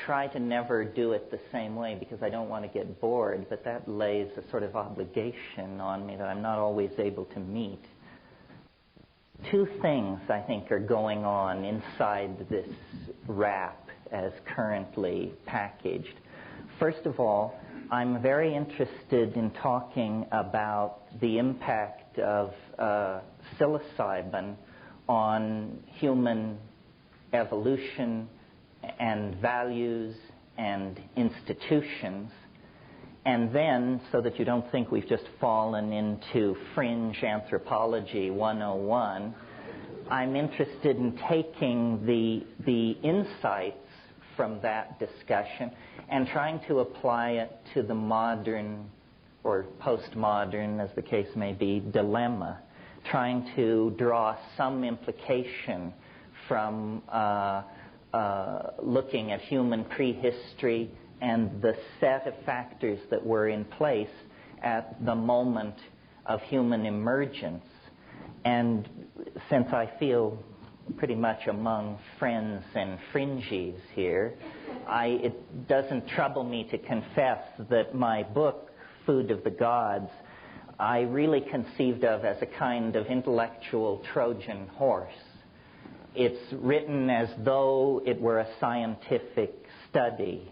try to never do it the same way because I don't want to get bored, but that lays a sort of obligation on me that I'm not always able to meet. Two things, I think, are going on inside this wrap as currently packaged. First of all, I'm very interested in talking about the impact of psilocybin on human evolution and values and institutions. And then, so that you don't think we've just fallen into fringe anthropology 101, I'm interested in taking the insights from that discussion and trying to apply it to the modern or postmodern, as the case may be, dilemma, trying to draw some implication from looking at human prehistory and the set of factors that were in place at the moment of human emergence. And since I feel pretty much among friends and fringies here, it doesn't trouble me to confess that my book, Food of the Gods, I really conceived of as a kind of intellectual Trojan horse. It's written as though it were a scientific study,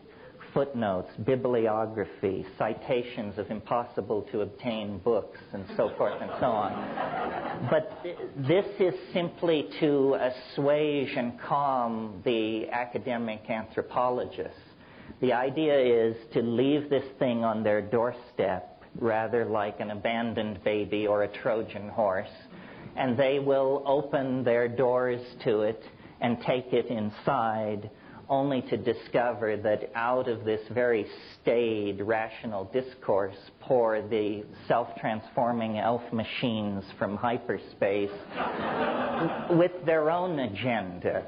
footnotes, bibliography, citations of impossible-to-obtain books, and so forth and so on. But this is simply to assuage and calm the academic anthropologists. The idea is to leave this thing on their doorstep, rather like an abandoned baby or a Trojan horse, and they will open their doors to it and take it inside, only to discover that out of this very staid, rational discourse pour the self-transforming elf machines from hyperspace with their own agenda.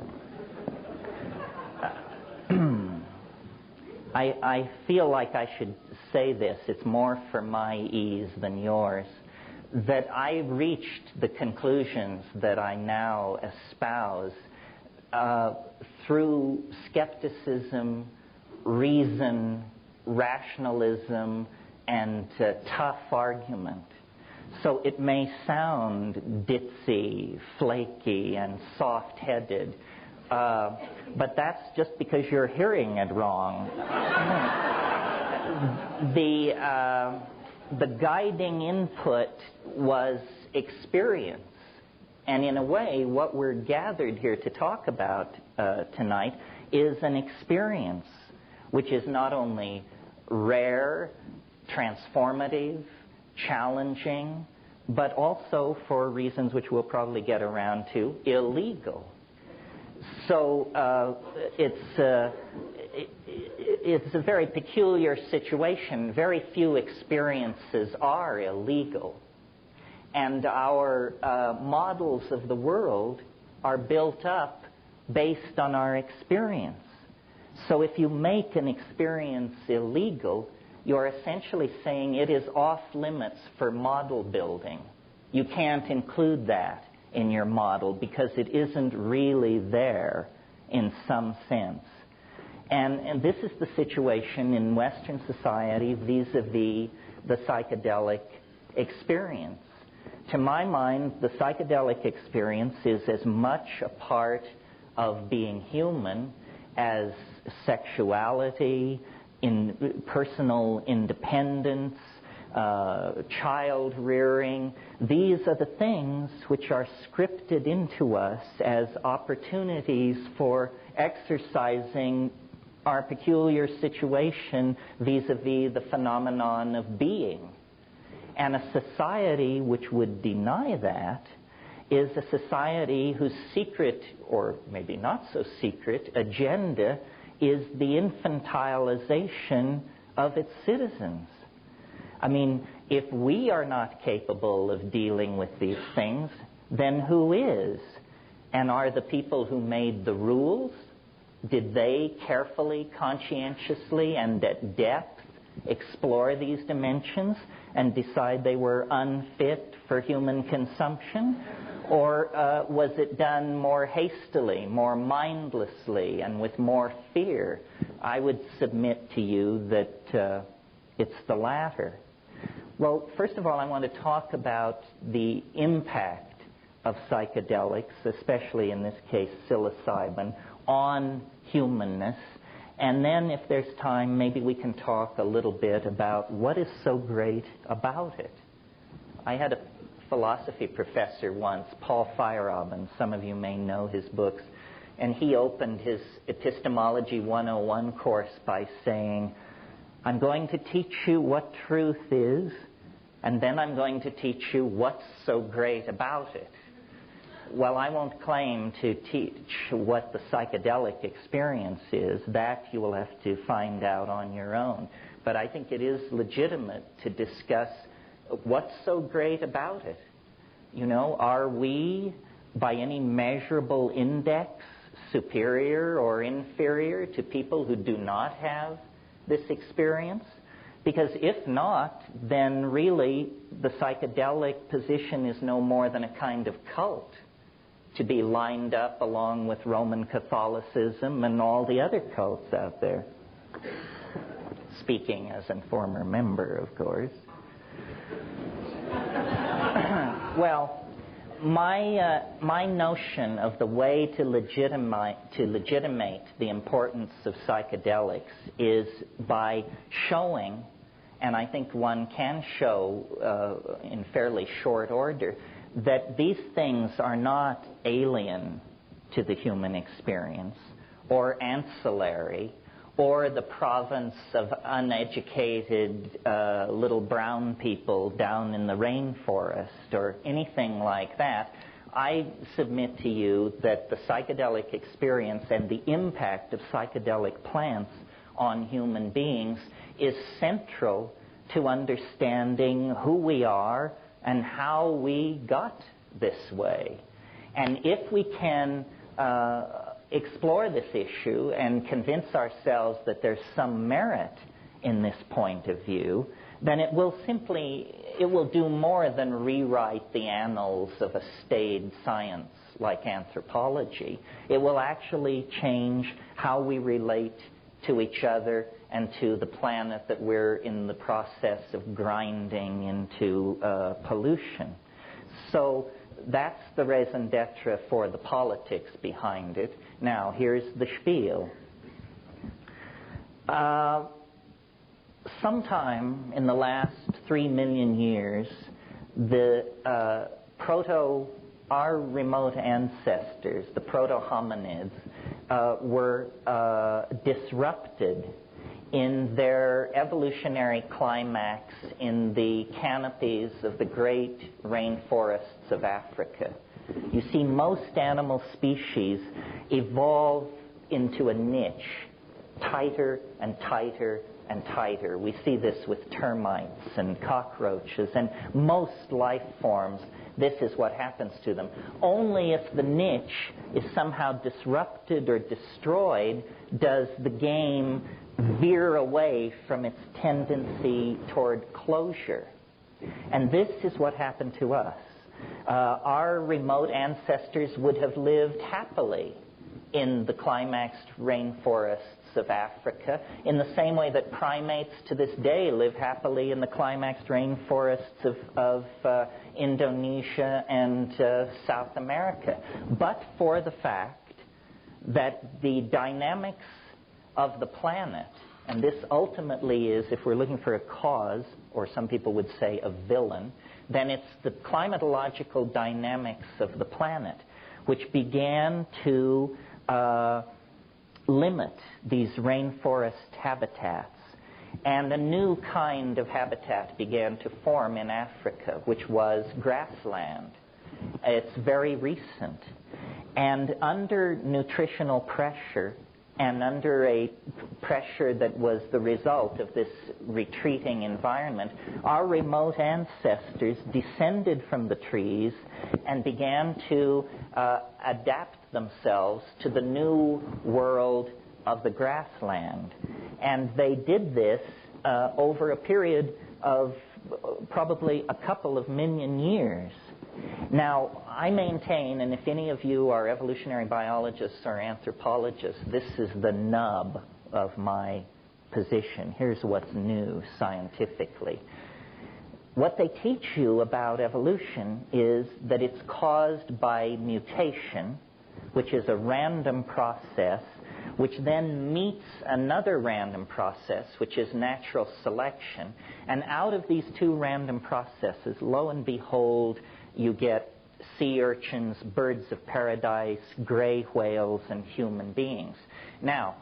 I feel like I should say this, it's more for my ease than yours, that I reached the conclusions that I now espouse through skepticism, reason, rationalism, and tough argument. So it may sound ditzy, flaky, and soft-headed, but that's just because you're hearing it wrong. The guiding input was experience. And in a way, what we're gathered here to talk about tonight is an experience which is not only rare, transformative, challenging, but also, for reasons which we'll probably get around to, illegal. So it's a very peculiar situation. Very few experiences are illegal. And our models of the world are built up based on our experience. So if you make an experience illegal, you're essentially saying it is off limits for model building. You can't include that in your model because it isn't really there in some sense. And this is the situation in Western society vis-a-vis the psychedelic experience. To my mind, the psychedelic experience is as much a part of being human as sexuality, personal independence, child rearing. These are the things which are scripted into us as opportunities for exercising our peculiar situation vis-a-vis the phenomenon of being. And a society which would deny that is a society whose secret, or maybe not so secret, agenda is the infantilization of its citizens. I mean, if we are not capable of dealing with these things, then who is? And are the people who made the rules, did they carefully, conscientiously, and at depth explore these dimensions and decide they were unfit for human consumption? Or was it done more hastily, more mindlessly, and with more fear? I would submit to you that it's the latter. Well, first of all, I want to talk about the impact of psychedelics, especially in this case psilocybin, on humanness. And then, if there's time, maybe we can talk a little bit about what is so great about it. I had a philosophy professor once, Paul Feyerabend. Some of you may know his books. And he opened his Epistemology 101 course by saying, I'm going to teach you what truth is, and then I'm going to teach you what's so great about it. Well, I won't claim to teach what the psychedelic experience is. That you will have to find out on your own. But I think it is legitimate to discuss what's so great about it. You know, are we, by any measurable index, superior or inferior to people who do not have this experience? Because if not, then really the psychedelic position is no more than a kind of cult to be lined up along with Roman Catholicism and all the other cults out there. Speaking as a former member, of course. Well, my notion of the way to legitimate the importance of psychedelics is by showing, and I think one can show in fairly short order, that these things are not alien to the human experience or ancillary or the province of uneducated little brown people down in the rainforest or anything like that. I submit to you that the psychedelic experience and the impact of psychedelic plants on human beings is central to understanding who we are and how we got this way. And if we can explore this issue and convince ourselves that there's some merit in this point of view, then it will do more than rewrite the annals of a staid science like anthropology. It will actually change how we relate to each other and to the planet that we're in the process of grinding into pollution. So that's the raison d'etre for the politics behind it. Now, here's the spiel. Sometime in the last 3 million years, our remote ancestors, the proto-hominids, were disrupted in their evolutionary climax in the canopies of the great rainforests of Africa. You see, most animal species evolve into a niche, tighter and tighter and tighter. We see this with termites and cockroaches and most life forms. This is what happens to them. Only if the niche is somehow disrupted or destroyed does the game veer away from its tendency toward closure. And this is what happened to us. Our remote ancestors would have lived happily in the climaxed rainforests of Africa, in the same way that primates to this day live happily in the climaxed rainforests of Indonesia and South America. But for the fact that the dynamics of the planet, and this ultimately is, if we're looking for a cause, or some people would say a villain, then it's the climatological dynamics of the planet which began to limit these rainforest habitats. And a new kind of habitat began to form in Africa, which was grassland. It's very recent. And under nutritional pressure, and under a pressure that was the result of this retreating environment, our remote ancestors descended from the trees and began to adapt themselves to the new world of the grassland. And they did this over a period of probably a couple of million years. Now, I maintain, and if any of you are evolutionary biologists or anthropologists, this is the nub of my position. Here's what's new scientifically. What they teach you about evolution is that it's caused by mutation, which is a random process, which then meets another random process, which is natural selection. And out of these two random processes, lo and behold, you get sea urchins, birds of paradise, gray whales, and human beings. Now,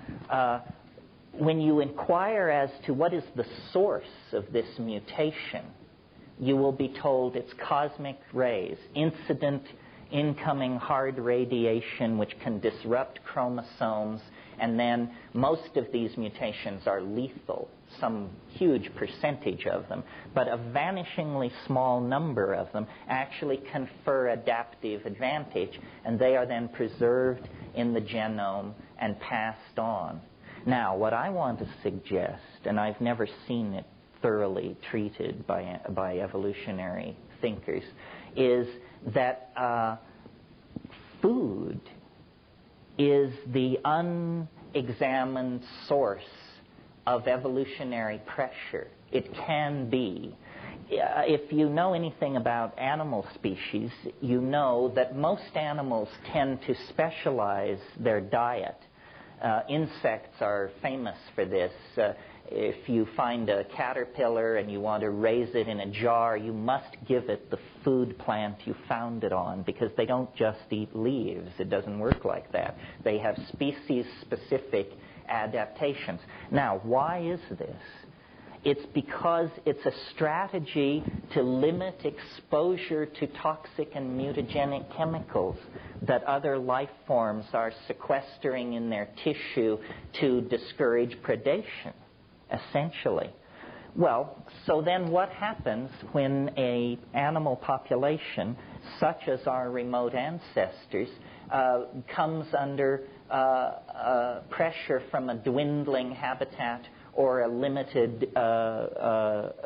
when you inquire as to what is the source of this mutation, you will be told it's cosmic rays, incident incoming hard radiation which can disrupt chromosomes, and then most of these mutations are lethal, some huge percentage of them, but a vanishingly small number of them actually confer adaptive advantage, and they are then preserved in the genome and passed on. Now, what I want to suggest, and I've never seen it thoroughly treated by evolutionary thinkers, is that food is the unexamined source of evolutionary pressure. It can be. If you know anything about animal species, you know that most animals tend to specialize their diet. Insects are famous for this. If you find a caterpillar and you want to raise it in a jar, you must give it the food plant you found it on, because they don't just eat leaves. It doesn't work like that. They have species-specific adaptations. Now, why is this? It's because it's a strategy to limit exposure to toxic and mutagenic chemicals that other life forms are sequestering in their tissue to discourage predation, essentially. Well, so then what happens when an animal population, such as our remote ancestors, comes under pressure from a dwindling habitat or a limited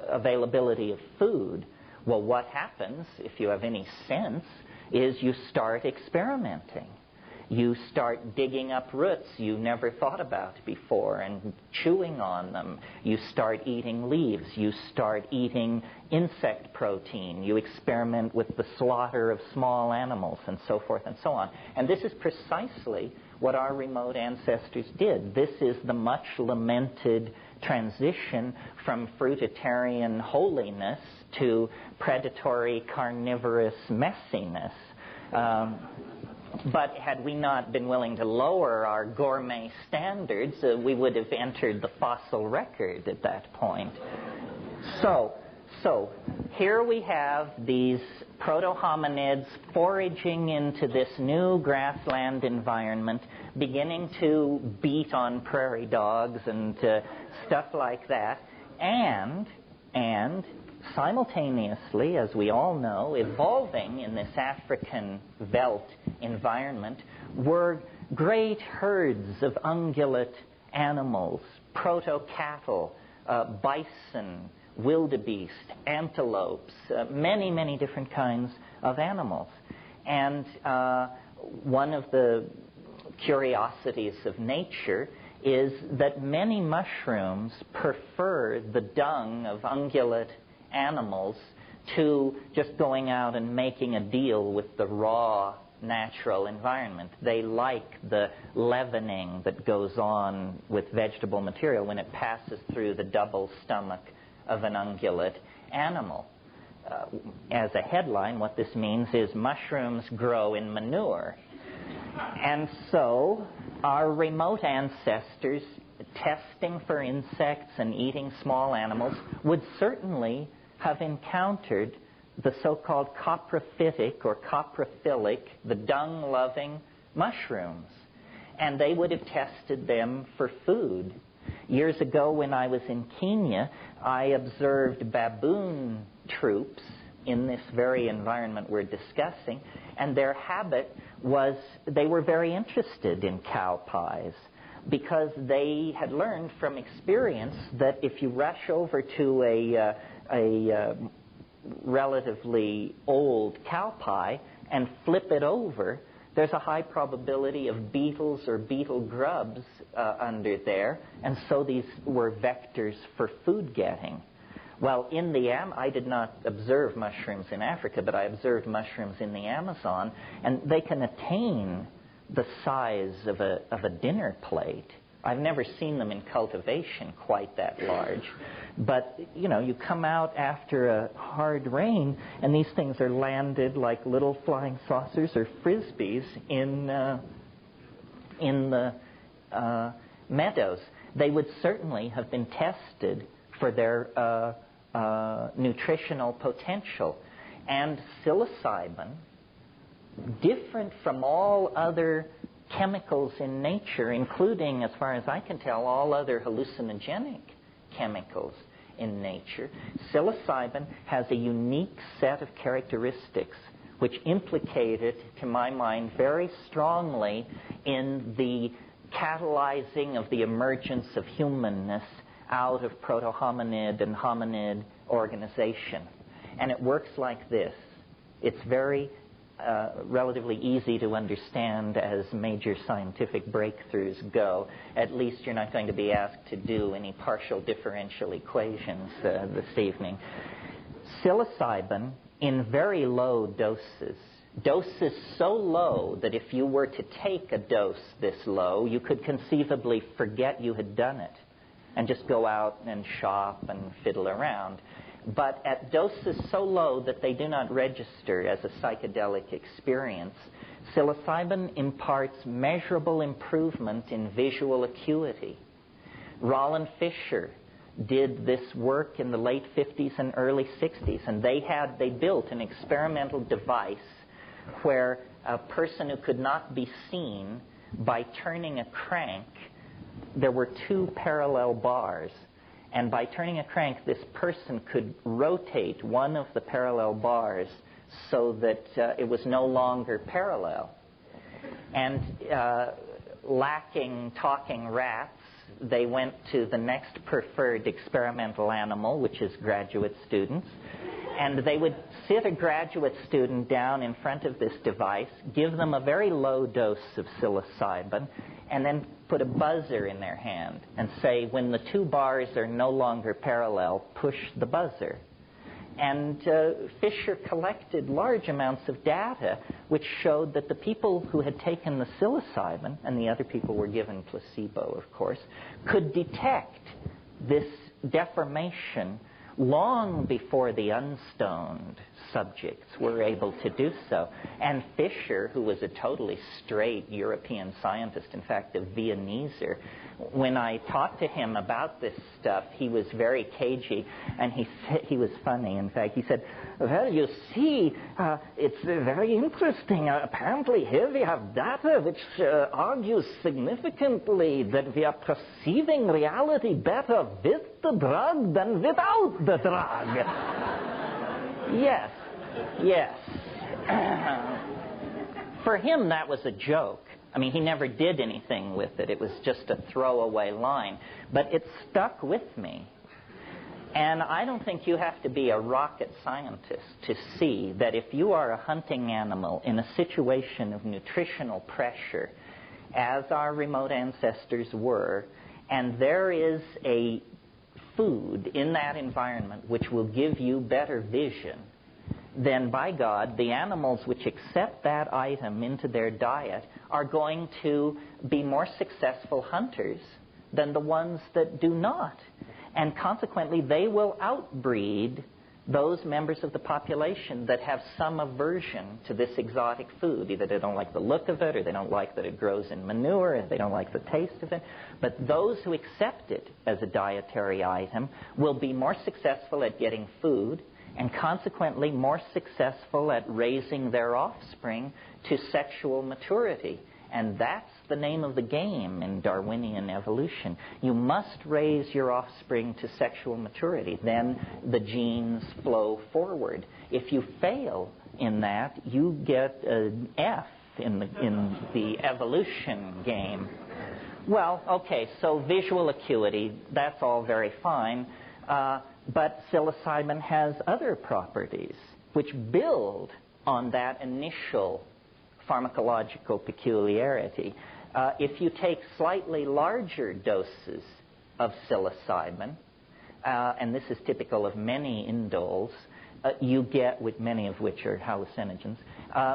availability of food? Well, what happens, if you have any sense, is you start experimenting. You start digging up roots you never thought about before and chewing on them. You start eating leaves. You start eating insect protein. You experiment with the slaughter of small animals and so forth and so on. And this is precisely what our remote ancestors did. This is the much lamented transition from fruitarian holiness to predatory carnivorous messiness. But had we not been willing to lower our gourmet standards, we would have entered the fossil record at that point. So here we have these proto-hominids foraging into this new grassland environment, beginning to beat on prairie dogs and stuff like that, and simultaneously, as we all know, evolving in this African veldt environment were great herds of ungulate animals, proto-cattle, bison, wildebeest, antelopes, many, many different kinds of animals. And one of the curiosities of nature is that many mushrooms prefer the dung of ungulate animals to just going out and making a deal with the raw natural environment. They like the leavening that goes on with vegetable material when it passes through the double stomach of an ungulate animal. As a headline, what this means is mushrooms grow in manure. And so our remote ancestors, testing for insects and eating small animals, would certainly have encountered the so-called coprophytic or coprophilic, the dung-loving mushrooms. And they would have tested them for food. Years ago when I was in Kenya, I observed baboon troops in this very environment we're discussing, and their habit was they were very interested in cow pies, because they had learned from experience that if you rush over to a relatively old cow pie and flip it over, there's a high probability of beetles or beetle grubs under there, and so these were vectors for food getting. Well, I did not observe mushrooms in Africa, but I observed mushrooms in the Amazon, and they can attain the size of a dinner plate. I've never seen them in cultivation quite that large. But, you come out after a hard rain, and these things are landed like little flying saucers or frisbees in the meadows. They would certainly have been tested for their nutritional potential. And psilocybin, different from all other chemicals in nature, including, as far as I can tell, all other hallucinogenic chemicals in nature, psilocybin has a unique set of characteristics which implicate it, to my mind, very strongly in the catalyzing of the emergence of humanness out of proto-hominid and hominid organization. And it works like this. It's very relatively easy to understand as major scientific breakthroughs go. At least you're not going to be asked to do any partial differential equations this evening. Psilocybin in very low doses so low that if you were to take a dose this low, you could conceivably forget you had done it and just go out and shop and fiddle around. But at doses so low that they do not register as a psychedelic experience, psilocybin imparts measurable improvement in visual acuity. Roland Fisher did this work in the late 50s and early 60s, and they built an experimental device where a person who could not be seen, by turning a crank, there were two parallel bars. And by turning a crank, this person could rotate one of the parallel bars so that it was no longer parallel. And lacking talking rats, they went to the next preferred experimental animal, which is graduate students. And they would sit a graduate student down in front of this device, give them a very low dose of psilocybin, and then put a buzzer in their hand and say, when the two bars are no longer parallel, push the buzzer. And Fisher collected large amounts of data which showed that the people who had taken the psilocybin, and the other people were given placebo, of course, could detect this deformation long before the unstoned subjects were able to do so. And Fisher, who was a totally straight European scientist, in fact, a Viennese, when I talked to him about this stuff, he was very cagey, and he was funny. In fact, he said, well, you see, it's very interesting. Apparently here we have data which argues significantly that we are perceiving reality better with the drug than without the drug. Yes. For him, that was a joke. I mean, he never did anything with it. It was just a throwaway line. But it stuck with me. And I don't think you have to be a rocket scientist to see that if you are a hunting animal in a situation of nutritional pressure, as our remote ancestors were, and there is a food in that environment which will give you better vision, then by God, the animals which accept that item into their diet are going to be more successful hunters than the ones that do not. And consequently, they will outbreed those members of the population that have some aversion to this exotic food. Either they don't like the look of it, or they don't like that it grows in manure, or they don't like the taste of it. But those who accept it as a dietary item will be more successful at getting food, and consequently more successful at raising their offspring to sexual maturity. And that's the name of the game in Darwinian evolution. You must raise your offspring to sexual maturity. Then the genes flow forward. If you fail in that, you get an F in the evolution game. Well, okay, so visual acuity, that's all very fine. But psilocybin has other properties which build on that initial pharmacological peculiarity. If you take slightly larger doses of psilocybin, and this is typical of many indoles, you get, with many of which are hallucinogens,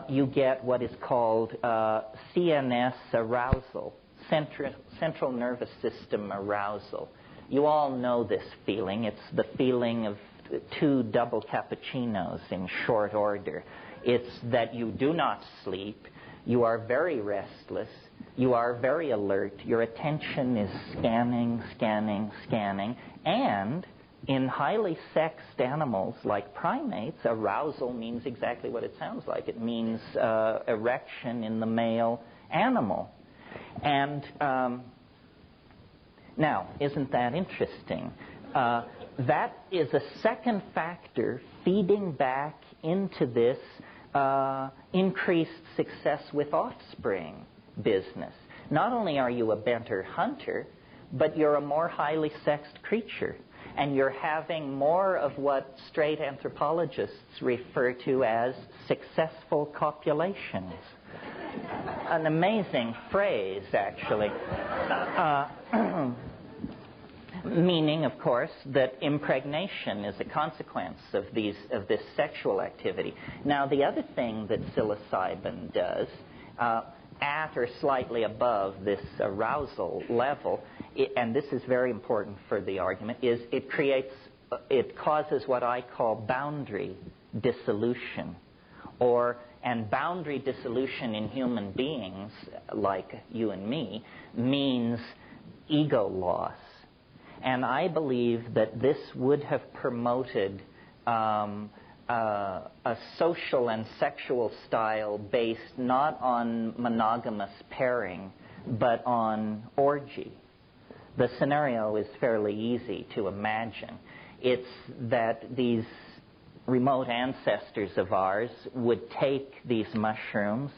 you get what is called CNS arousal, central nervous system arousal. You all know this feeling. It's the feeling of 2 double cappuccinos in short order. It's that you do not sleep, you are very restless, you are very alert, your attention is scanning, scanning, scanning, and in highly sexed animals like primates, arousal means exactly what it sounds like. It means erection in the male animal. And now, isn't that interesting? That is a second factor feeding back into this increased success with offspring business. Not only are you a better hunter, but you're a more highly sexed creature. And you're having more of what straight anthropologists refer to as successful copulations. An amazing phrase, actually. Meaning, of course, that impregnation is a consequence of this sexual activity. Now, the other thing that psilocybin does, at or slightly above this arousal level, and this is very important for the argument, is it causes what I call boundary dissolution, and boundary dissolution in human beings, like you and me, means ego loss. And I believe that this would have promoted a social and sexual style based not on monogamous pairing, but on orgy. The scenario is fairly easy to imagine. It's that these remote ancestors of ours would take these mushrooms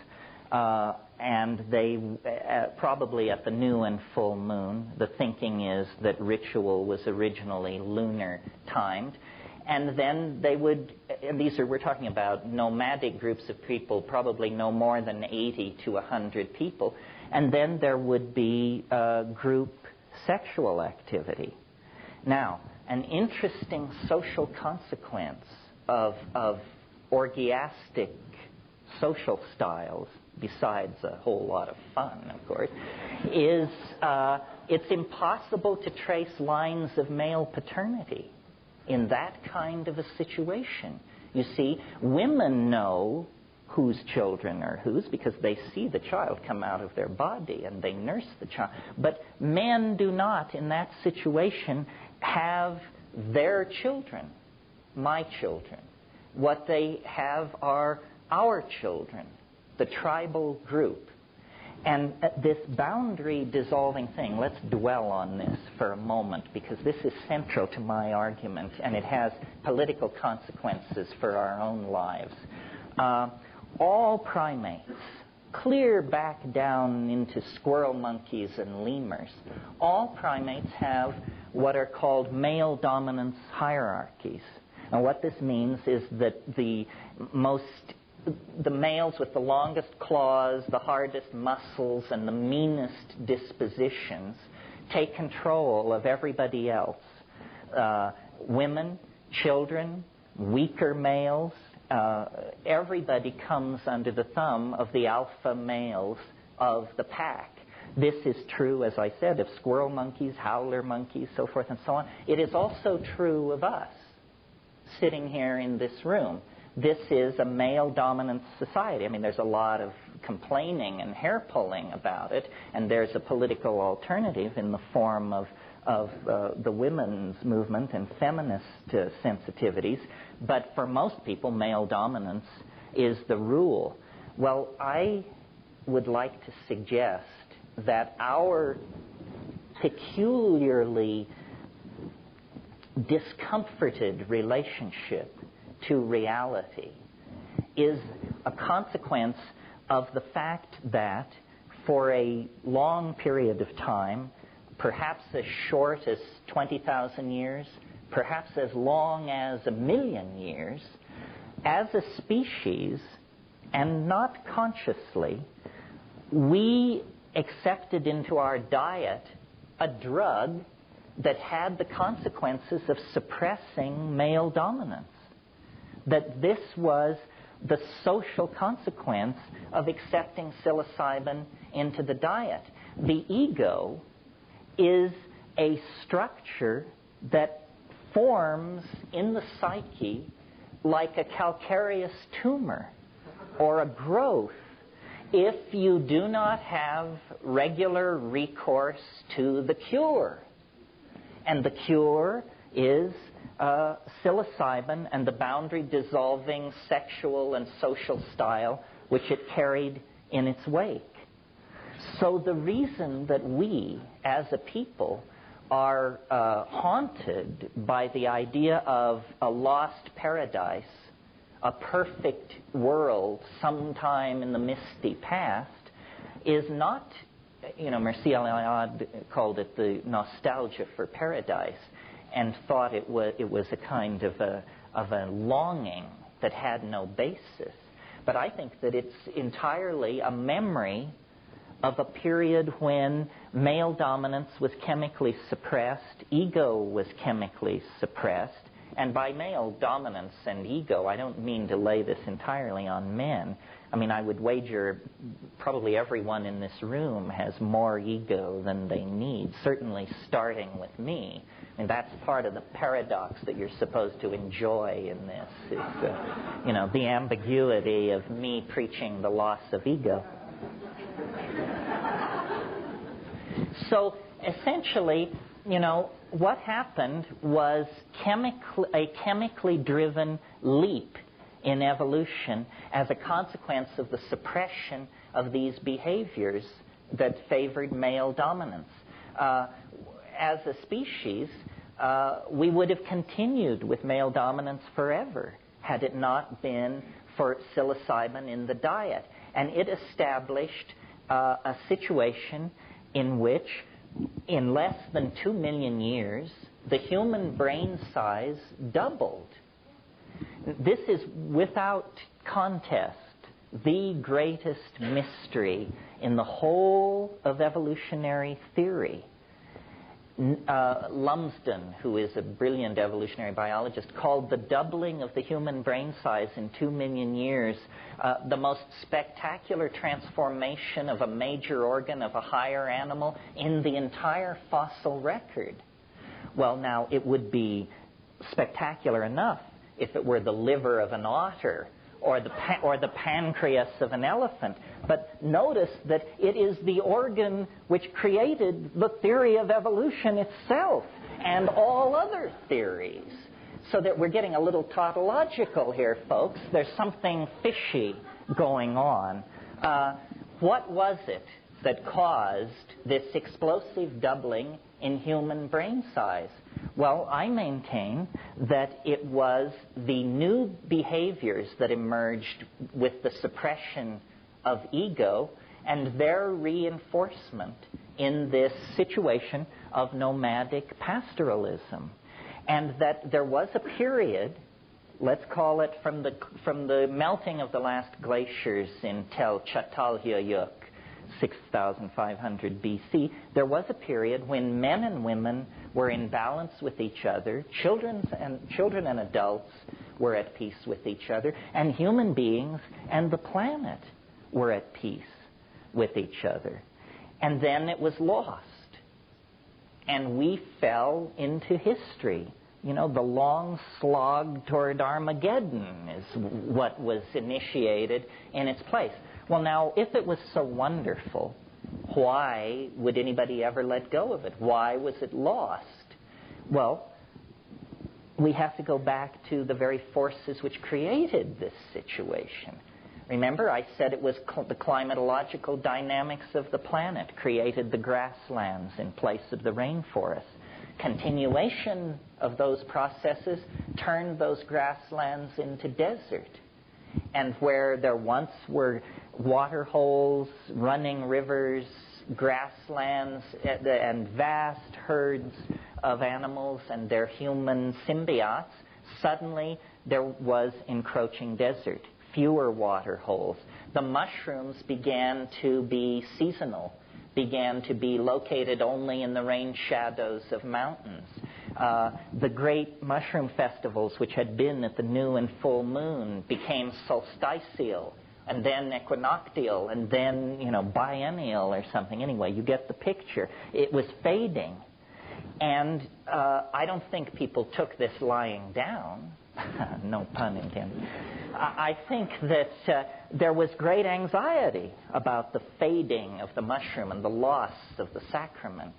and they, probably at the new and full moon, the thinking is that ritual was originally lunar timed, and then they would, and we're talking about nomadic groups of people, probably no more than 80 to 100 people, and then there would be group sexual activity. Now, an interesting social consequence of orgiastic social styles, besides a whole lot of fun, of course, is it's impossible to trace lines of male paternity in that kind of a situation. You see, women know whose children are whose because they see the child come out of their body and they nurse the child. But men do not, in that situation, have their children, my children. What they have are our children, the tribal group. And this boundary dissolving thing, let's dwell on this for a moment, because this is central to my argument, and it has political consequences for our own lives. All primates, clear back down into squirrel monkeys and lemurs, all primates have what are called male dominance hierarchies. And what this means is that the males with the longest claws, the hardest muscles, and the meanest dispositions take control of everybody else. Women, children, weaker males, everybody comes under the thumb of the alpha males of the pack. This is true, as I said, of squirrel monkeys, howler monkeys, so forth and so on. It is also true of us, sitting here in this room. This is a male-dominant society. I mean, there's a lot of complaining and hair-pulling about it, and there's a political alternative in the form of the women's movement and feminist sensitivities. But for most people, male dominance is the rule. Well, I would like to suggest that our peculiarly discomforted relationship to reality is a consequence of the fact that for a long period of time, perhaps as short as 20,000 years, perhaps as long as 1,000,000 years, as a species, and not consciously, we accepted into our diet a drug that had the consequences of suppressing male dominance. That this was the social consequence of accepting psilocybin into the diet. The ego is a structure that forms in the psyche like a calcareous tumor or a growth if you do not have regular recourse to the cure. And the cure is psilocybin and the boundary-dissolving sexual and social style which it carried in its wake. So the reason that we, as a people, are haunted by the idea of a lost paradise, a perfect world sometime in the misty past, is not, Mircea Eliade called it the nostalgia for paradise, and thought it was a kind of a longing that had no basis. But I think that it's entirely a memory of a period when male dominance was chemically suppressed, ego was chemically suppressed, and by male dominance and ego, I don't mean to lay this entirely on men. I mean, I would wager probably everyone in this room has more ego than they need, certainly starting with me. And that's part of the paradox that you're supposed to enjoy in this, is, the ambiguity of me preaching the loss of ego. So essentially, what happened was a chemically driven leap in evolution as a consequence of the suppression of these behaviors that favored male dominance. As a species, we would have continued with male dominance forever had it not been for psilocybin in the diet. And it established a situation in which, in less than 2 million years, the human brain size doubled. This is, without contest, the greatest mystery in the whole of evolutionary theory. Lumsden, who is a brilliant evolutionary biologist, called the doubling of the human brain size in 2 million years the most spectacular transformation of a major organ of a higher animal in the entire fossil record. Well, now, it would be spectacular enough if it were the liver of an otter or the pancreas of an elephant. But notice that it is the organ which created the theory of evolution itself and all other theories. So that we're getting a little tautological here, folks. There's something fishy going on. What was it that caused this explosive doubling in human brain size? Well, I maintain that it was the new behaviors that emerged with the suppression of ego and their reinforcement in this situation of nomadic pastoralism. And that there was a period, let's call it from the melting of the last glaciers in Tel Çatalhöyük, 6,500 BC, there was a period when men and women were in balance with each other, children and adults were at peace with each other, and human beings and the planet were at peace with each other. And then it was lost. And we fell into history. The long slog toward Armageddon is what was initiated in its place. Well, now, if it was so wonderful, why would anybody ever let go of it? Why was it lost? Well, we have to go back to the very forces which created this situation. Remember, I said it was the climatological dynamics of the planet created the grasslands in place of the rainforest. Continuation of those processes turned those grasslands into desert. And where there once were water holes, running rivers, grasslands, and vast herds of animals and their human symbiotes, suddenly there was encroaching desert. fewer water holes. The mushrooms began to be seasonal, began to be located only in the rain shadows of mountains. The great mushroom festivals, which had been at the new and full moon, became solstitial, and then equinoctial, and then, biennial or something. Anyway, you get the picture. It was fading. And I don't think people took this lying down. No pun intended. I think that there was great anxiety about the fading of the mushroom and the loss of the sacrament.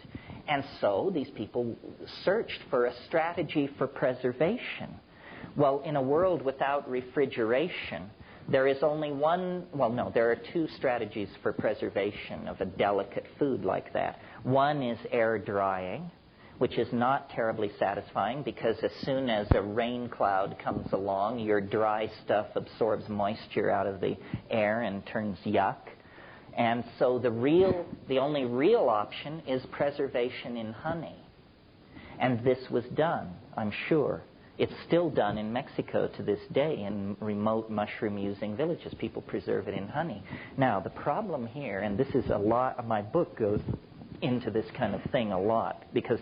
And so these people searched for a strategy for preservation. Well, in a world without refrigeration, there is only there are two strategies for preservation of a delicate food like that. One is air drying, which is not terribly satisfying because as soon as a rain cloud comes along, your dry stuff absorbs moisture out of the air and turns yuck. And so the only real option is preservation in honey. And this was done, I'm sure. It's still done in Mexico to this day in remote mushroom-using villages. People preserve it in honey. Now, the problem here, and this is a lot, my book goes into this kind of thing a lot, because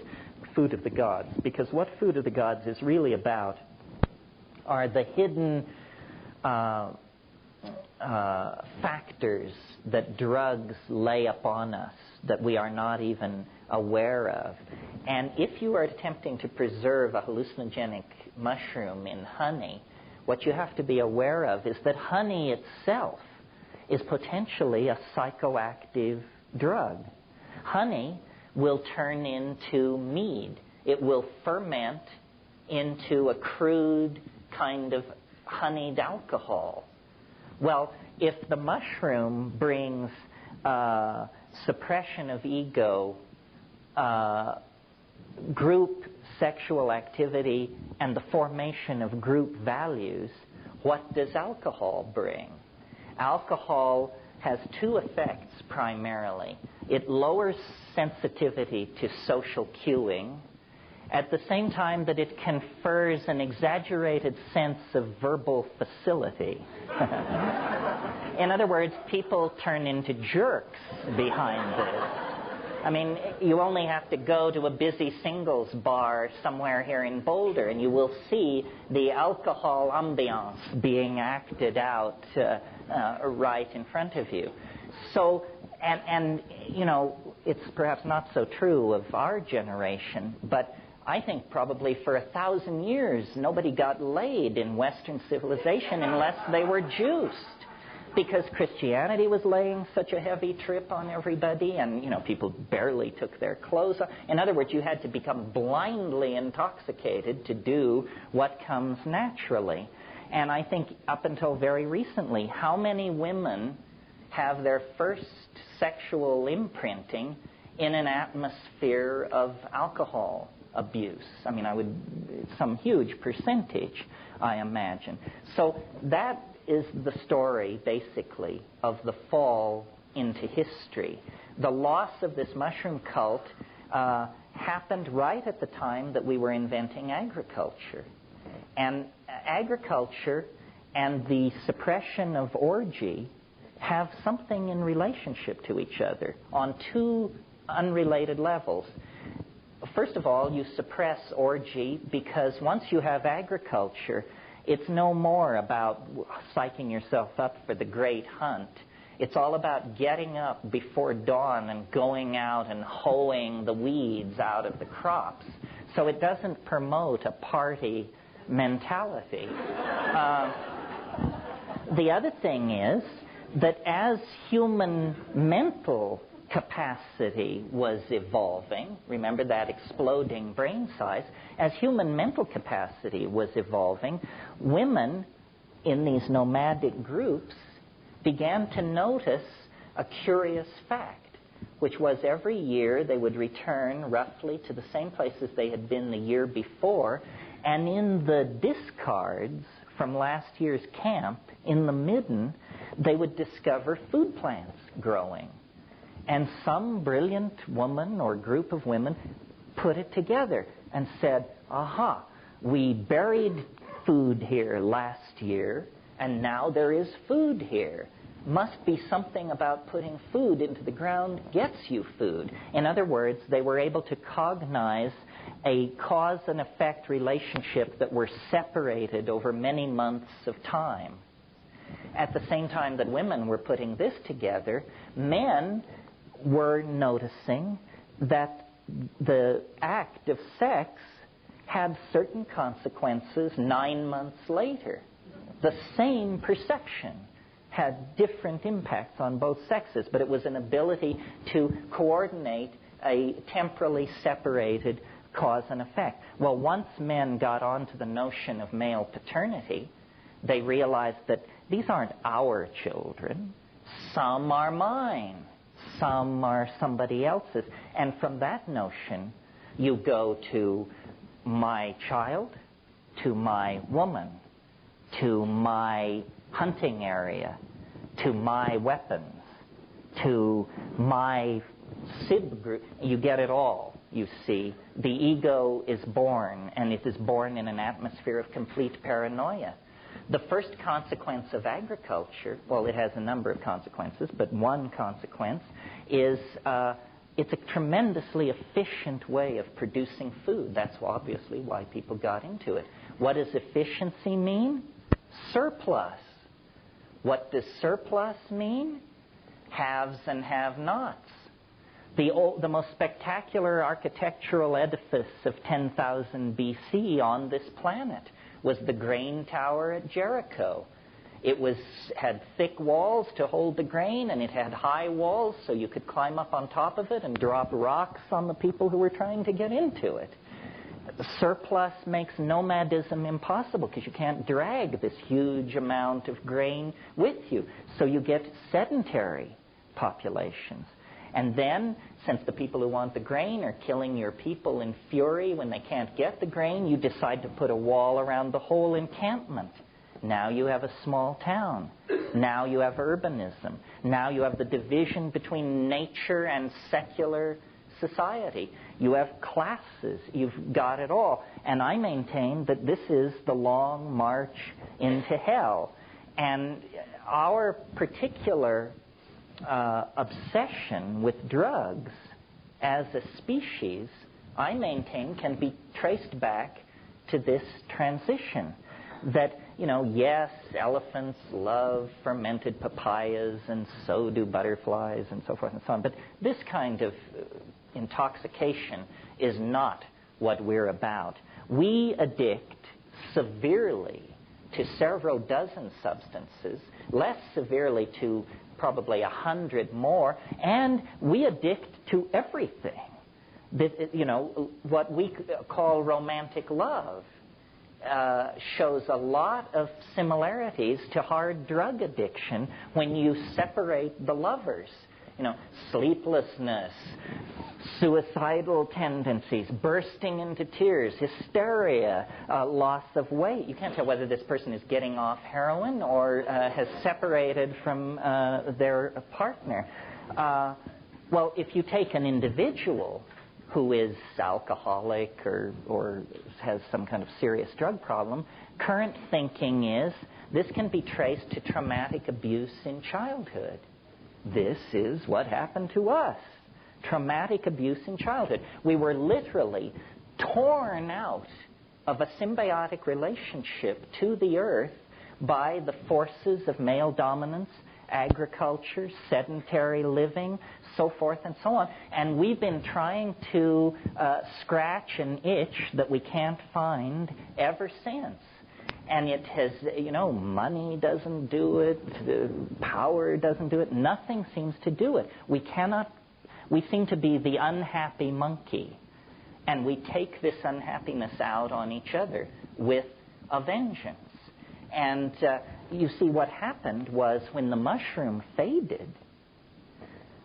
food of the gods. Because what food of the gods is really about are the hidden factors that drugs lay upon us that we are not even aware of. And if you are attempting to preserve a hallucinogenic mushroom in honey, what you have to be aware of is that honey itself is potentially a psychoactive drug. Honey will turn into mead. It will ferment into a crude kind of honeyed alcohol. Well, if the mushroom brings suppression of ego, group sexual activity, and the formation of group values, what does alcohol bring? Alcohol has two effects primarily. It lowers sensitivity to social cueing at the same time that it confers an exaggerated sense of verbal facility. In other words, people turn into jerks behind this. I mean, you only have to go to a busy singles bar somewhere here in Boulder and you will see the alcohol ambiance being acted out right in front of you. So, and it's perhaps not so true of our generation, but I think probably for 1,000 years nobody got laid in Western civilization unless they were juiced, because Christianity was laying such a heavy trip on everybody, and people barely took their clothes off. In other words, you had to become blindly intoxicated to do what comes naturally. And I think up until very recently, how many women have their first sexual imprinting in an atmosphere of alcohol abuse? I mean, some huge percentage, I imagine. So that is the story, basically, of the fall into history. The loss of this mushroom cult happened right at the time that we were inventing agriculture. And agriculture and the suppression of orgy have something in relationship to each other on two unrelated levels. First of all, you suppress orgy because once you have agriculture, it's no more about psyching yourself up for the great hunt. It's all about getting up before dawn and going out and hoeing the weeds out of the crops. So it doesn't promote a party mentality. The other thing is that as human mental capacity was evolving, remember that exploding brain size, as human mental capacity was evolving, women in these nomadic groups began to notice a curious fact, which was every year they would return roughly to the same places they had been the year before, and in the discards from last year's camp, in the midden, they would discover food plants growing. And some brilliant woman or group of women put it together and said, aha, we buried food here last year, and now there is food here. Must be something about putting food into the ground gets you food. In other words, they were able to cognize a cause and effect relationship that were separated over many months of time. At the same time that women were putting this together, men were noticing that the act of sex had certain consequences 9 months later. The same perception had different impacts on both sexes, but it was an ability to coordinate a temporally separated cause and effect. Well, once men got onto the notion of male paternity, they realized that these aren't our children. Some are mine. Some are somebody else's. And from that notion, you go to my child, to my woman, to my hunting area, to my weapons, to my SIB group. You get it all, you see. The ego is born, and it is born in an atmosphere of complete paranoia. The first consequence of agriculture, well, it has a number of consequences, but one consequence is it's a tremendously efficient way of producing food. That's obviously why people got into it. What does efficiency mean? Surplus. What does surplus mean? Haves and have-nots. The most spectacular architectural edifice of 10,000 BC on this planet was the grain tower at Jericho. It had thick walls to hold the grain, and it had high walls so you could climb up on top of it and drop rocks on the people who were trying to get into it. Surplus makes nomadism impossible because you can't drag this huge amount of grain with you. So you get sedentary populations. And then, since the people who want the grain are killing your people in fury when they can't get the grain, you decide to put a wall around the whole encampment. Now you have a small town. Now you have urbanism. Now you have the division between nature and secular society. You have classes. You've got it all. And I maintain that this is the long march into hell. And our particular obsession with drugs as a species, I maintain, can be traced back to this transition. That, yes, elephants love fermented papayas, and so do butterflies, and so forth and so on. But this kind of intoxication is not what we're about. We addict severely to several dozen substances, less severely to probably 100 more, and we addict to everything. What we call romantic love shows a lot of similarities to hard drug addiction when you separate the lovers. Sleeplessness, suicidal tendencies, bursting into tears, hysteria, loss of weight. You can't tell whether this person is getting off heroin or has separated from their partner. Well, if you take an individual who is alcoholic or has some kind of serious drug problem, current thinking is this can be traced to traumatic abuse in childhood. This is what happened to us. Traumatic abuse in childhood. We were literally torn out of a symbiotic relationship to the earth by the forces of male dominance, agriculture, sedentary living, so forth and so on. And we've been trying to scratch an itch that we can't find ever since. And it has, money doesn't do it, power doesn't do it, nothing seems to do it. We seem to be the unhappy monkey. And we take this unhappiness out on each other with a vengeance. And you see, what happened was when the mushroom faded,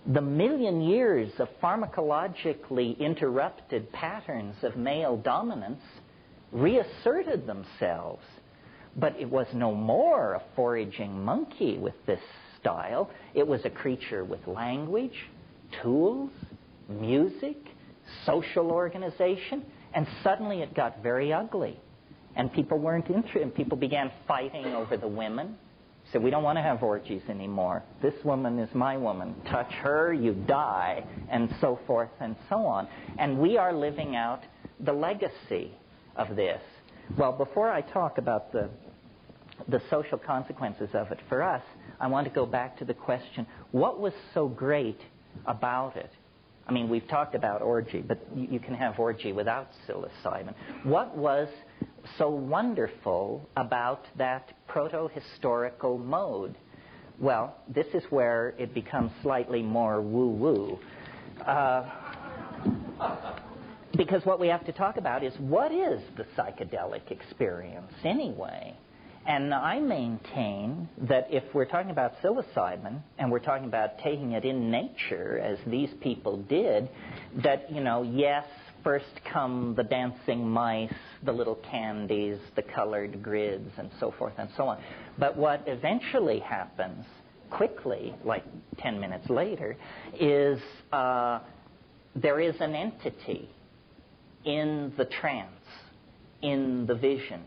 the million years of pharmacologically interrupted patterns of male dominance reasserted themselves. But it was no more a foraging monkey with this style. It was a creature with language, tools, music, social organization, and suddenly it got very ugly. And people weren't interested, and people began fighting over the women. So we don't want to have orgies anymore. This woman is my woman. Touch her, you die, and so forth and so on. And we are living out the legacy of this. Well, before I talk about the social consequences of it for us, I want to go back to the question, what was so great about it? I mean, we've talked about orgy, but you can have orgy without psilocybin. What was so wonderful about that proto-historical mode? Well, this is where it becomes slightly more woo-woo. Because what we have to talk about is, what is the psychedelic experience anyway? And I maintain that if we're talking about psilocybin, and we're talking about taking it in nature, as these people did, that, yes, first come the dancing mice, the little candies, the colored grids, and so forth and so on. But what eventually happens, quickly, like 10 minutes later, is there is an entity in the trance, in the vision.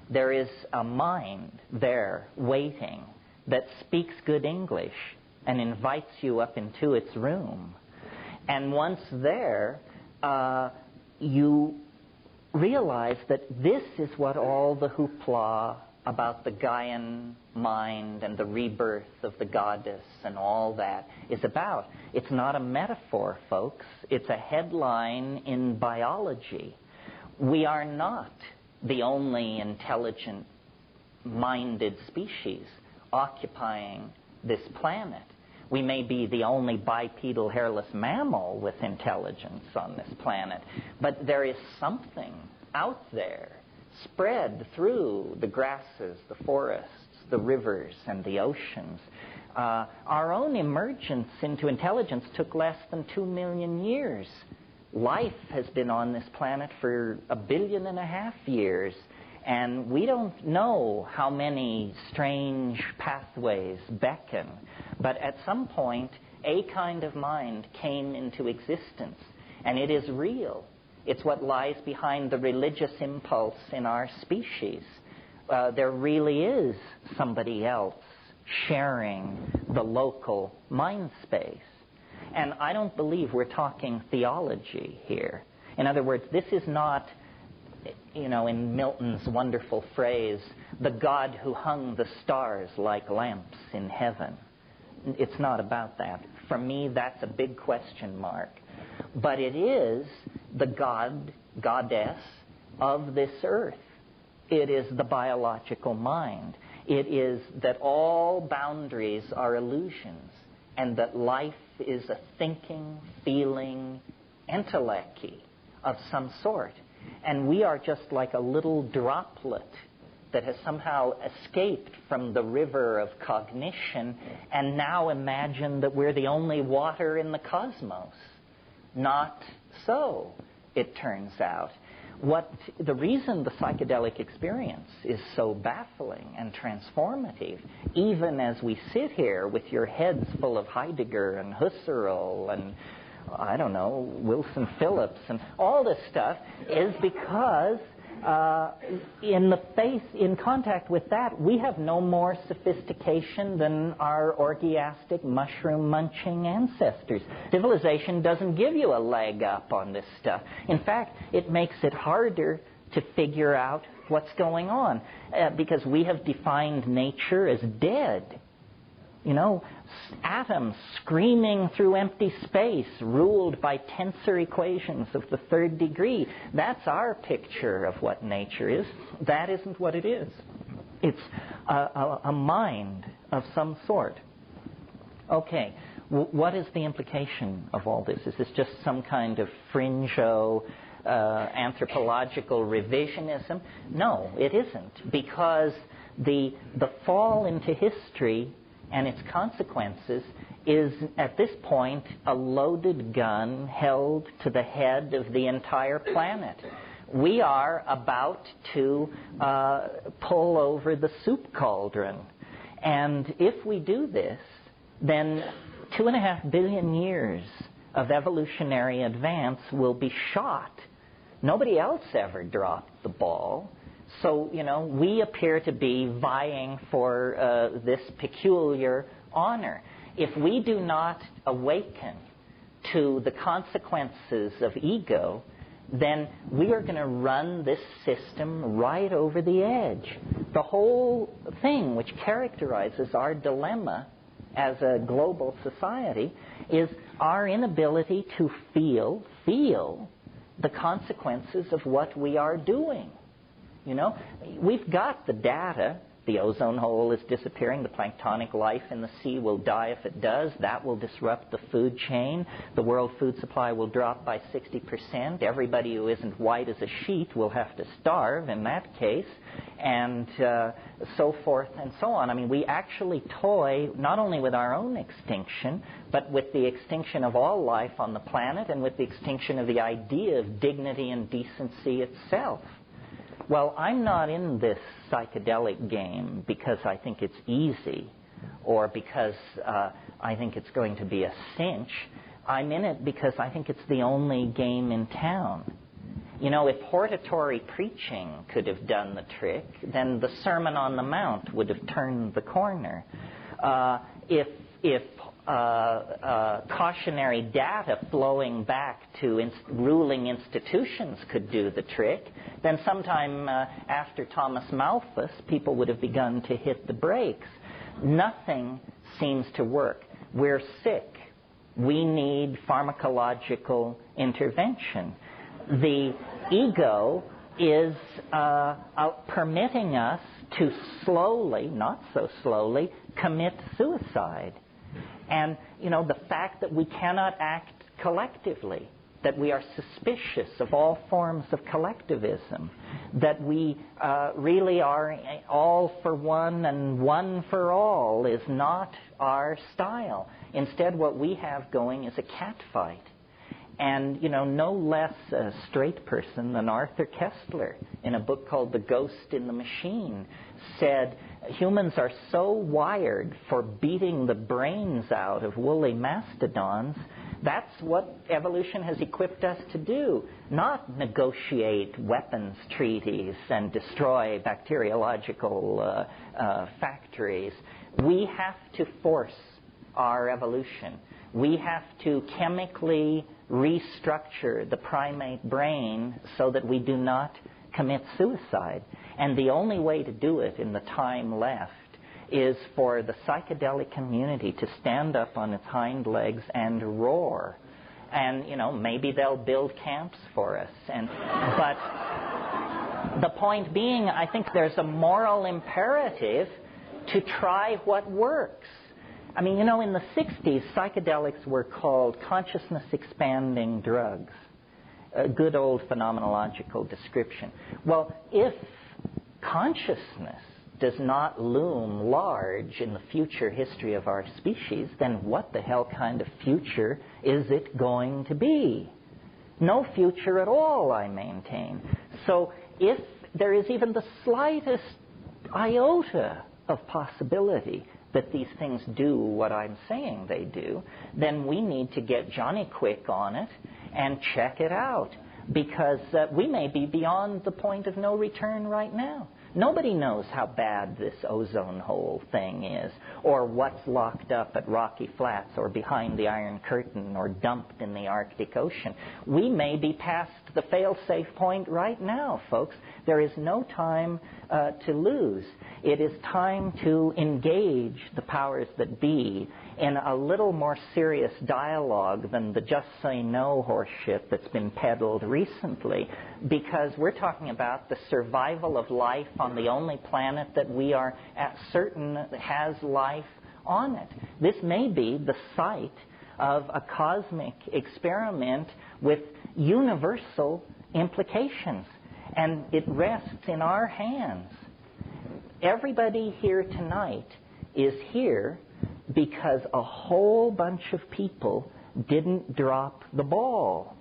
There is a mind there waiting that speaks good English and invites you up into its room. And once there, you realize that this is what all the hoopla about the Gaian mind and the rebirth of the goddess and all that is about. It's not a metaphor, folks. It's a headline in biology. We are not the only intelligent-minded species occupying this planet. We may be the only bipedal hairless mammal with intelligence on this planet, but there is something out there spread through the grasses, the forests, the rivers, and the oceans. Our own emergence into intelligence took less than 2 million years. Life has been on this planet for 1.5 billion years, and we don't know how many strange pathways beckon. But at some point, a kind of mind came into existence, and it is real. It's what lies behind the religious impulse in our species. There really is somebody else sharing the local mind space. And I don't believe we're talking theology here. In other words, this is not, in Milton's wonderful phrase, the God who hung the stars like lamps in heaven. It's not about that. For me, that's a big question mark. But it is the God, goddess of this earth. It is the biological mind. It is that all boundaries are illusions, and that life is a thinking, feeling entellect of some sort. And we are just like a little droplet that has somehow escaped from the river of cognition and now imagine that we're the only water in the cosmos. Not so, it turns out. The reason the psychedelic experience is so baffling and transformative, even as we sit here with your heads full of Heidegger and Husserl and, I don't know, Wilson Phillips and all this stuff, is because in contact with that, we have no more sophistication than our orgiastic, mushroom-munching ancestors. Civilization doesn't give you a leg up on this stuff. In fact, it makes it harder to figure out what's going on, because we have defined nature as dead. Atoms screaming through empty space, ruled by tensor equations of the third degree. That's our picture of what nature is. That isn't what it is. It's a mind of some sort. Okay, what is the implication of all this? Is this just some kind of fringo anthropological revisionism? No, it isn't, because the fall into history and its consequences is, at this point, a loaded gun held to the head of the entire planet. We are about to pull over the soup cauldron. And if we do this, then 2.5 billion years of evolutionary advance will be shot. Nobody else ever dropped the ball. So, we appear to be vying for this peculiar honor. If we do not awaken to the consequences of ego, then we are going to run this system right over the edge. The whole thing which characterizes our dilemma as a global society is our inability to feel the consequences of what we are doing. We've got the data. The ozone hole is disappearing. The planktonic life in the sea will die if it does. That will disrupt the food chain. The world food supply will drop by 60%. Everybody who isn't white as a sheet will have to starve in that case, and so forth and so on. I mean, we actually toy not only with our own extinction, but with the extinction of all life on the planet and with the extinction of the idea of dignity and decency itself. Well, I'm not in this psychedelic game because I think it's easy or because I think it's going to be a cinch. I'm in it because I think it's the only game in town. If hortatory preaching could have done the trick, then the Sermon on the Mount would have turned the corner. If cautionary data flowing back to ruling institutions could do the trick, then sometime after Thomas Malthus, people would have begun to hit the brakes. Nothing seems to work. We're sick. We need pharmacological intervention. The ego is permitting us to slowly, not so slowly, commit suicide. And, the fact that we cannot act collectively, that we are suspicious of all forms of collectivism, that we really are all for one and one for all is not our style. Instead, what we have going is a catfight. And, no less a straight person than Arthur Koestler, in a book called The Ghost in the Machine, said humans are so wired for beating the brains out of woolly mastodons. That's what evolution has equipped us to do, not negotiate weapons treaties and destroy bacteriological factories. We have to force our evolution. We have to chemically restructure the primate brain so that we do not commit suicide. And the only way to do it in the time left is for the psychedelic community to stand up on its hind legs and roar. And, maybe they'll build camps for us. But the point being, I think there's a moral imperative to try what works. I mean, in the 60s, psychedelics were called consciousness-expanding drugs. A good old phenomenological description. Well, if consciousness does not loom large in the future history of our species, then what the hell kind of future is it going to be? No future at all, I maintain. So if there is even the slightest iota of possibility that these things do what I'm saying they do, then we need to get Johnny Quick on it and check it out, because we may be beyond the point of no return right now. Nobody knows how bad this ozone hole thing is, or what's locked up at Rocky Flats or behind the Iron Curtain or dumped in the Arctic Ocean. We may be past the fail-safe point right now, folks. There is no time to lose. It is time to engage the powers that be in a little more serious dialogue than the just say no horseshit that's been peddled recently, because we're talking about the survival of life on the only planet that we are certain has life on it. This may be the site of a cosmic experiment with universal implications, and it rests in our hands. Everybody here tonight is here because a whole bunch of people didn't drop the ball.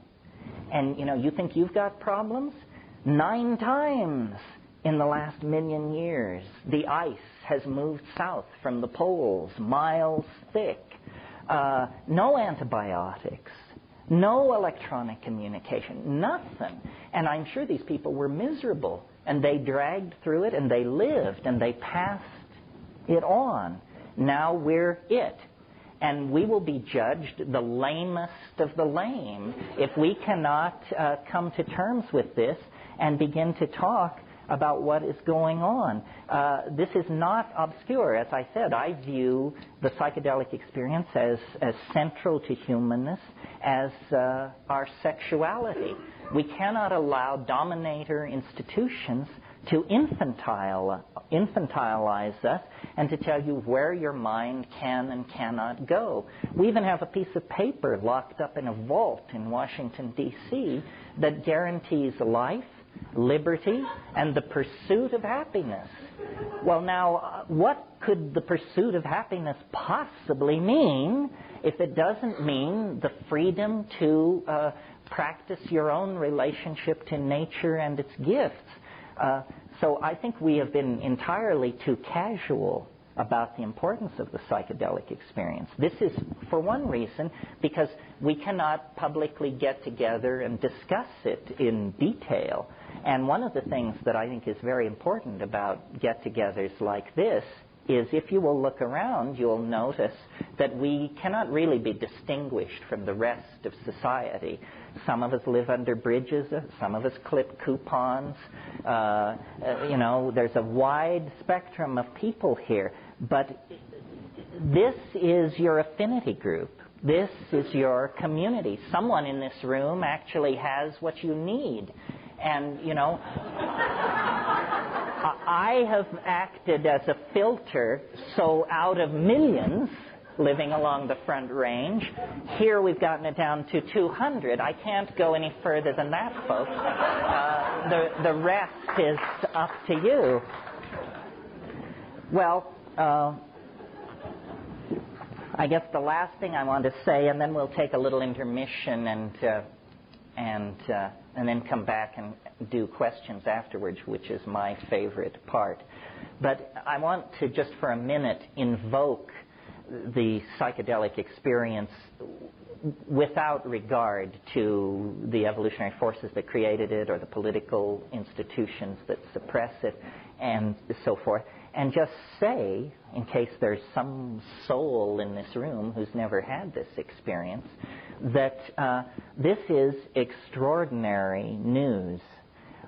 And, you think you've got problems? 9 times in the last 1,000,000 years, the ice has moved south from the poles, miles thick. No antibiotics. No electronic communication, nothing. And I'm sure these people were miserable, and they dragged through it, and they lived, and they passed it on. Now we're it. And we will be judged the lamest of the lame if we cannot come to terms with this and begin to talk about what is going on. This is not obscure. As I said, I view the psychedelic experience as central to humanness, as our sexuality. We cannot allow dominator institutions to infantilize us and to tell you where your mind can and cannot go. We even have a piece of paper locked up in a vault in Washington, D.C. that guarantees life, liberty, and the pursuit of happiness. Well, now, what could the pursuit of happiness possibly mean if it doesn't mean the freedom to practice your own relationship to nature and its gifts? So I think we have been entirely too casual about the importance of the psychedelic experience. This is, for one reason, because we cannot publicly get together and discuss it in detail. And one of the things that I think is very important about get-togethers like this is if you will look around, you'll notice that we cannot really be distinguished from the rest of society. Some of us live under bridges, some of us clip coupons. There's a wide spectrum of people here. But this is your affinity group. This is your community. Someone in this room actually has what you need. And, I have acted as a filter, so out of millions living along the Front Range, here we've gotten it down to 200. I can't go any further than that, folks. The rest is up to you. Well, I guess the last thing I want to say, and then we'll take a little intermission and then come back and do questions afterwards, which is my favorite part. But I want to just for a minute invoke the psychedelic experience without regard to the evolutionary forces that created it or the political institutions that suppress it and so forth, and just say, in case there's some soul in this room who's never had this experience, that this is extraordinary news.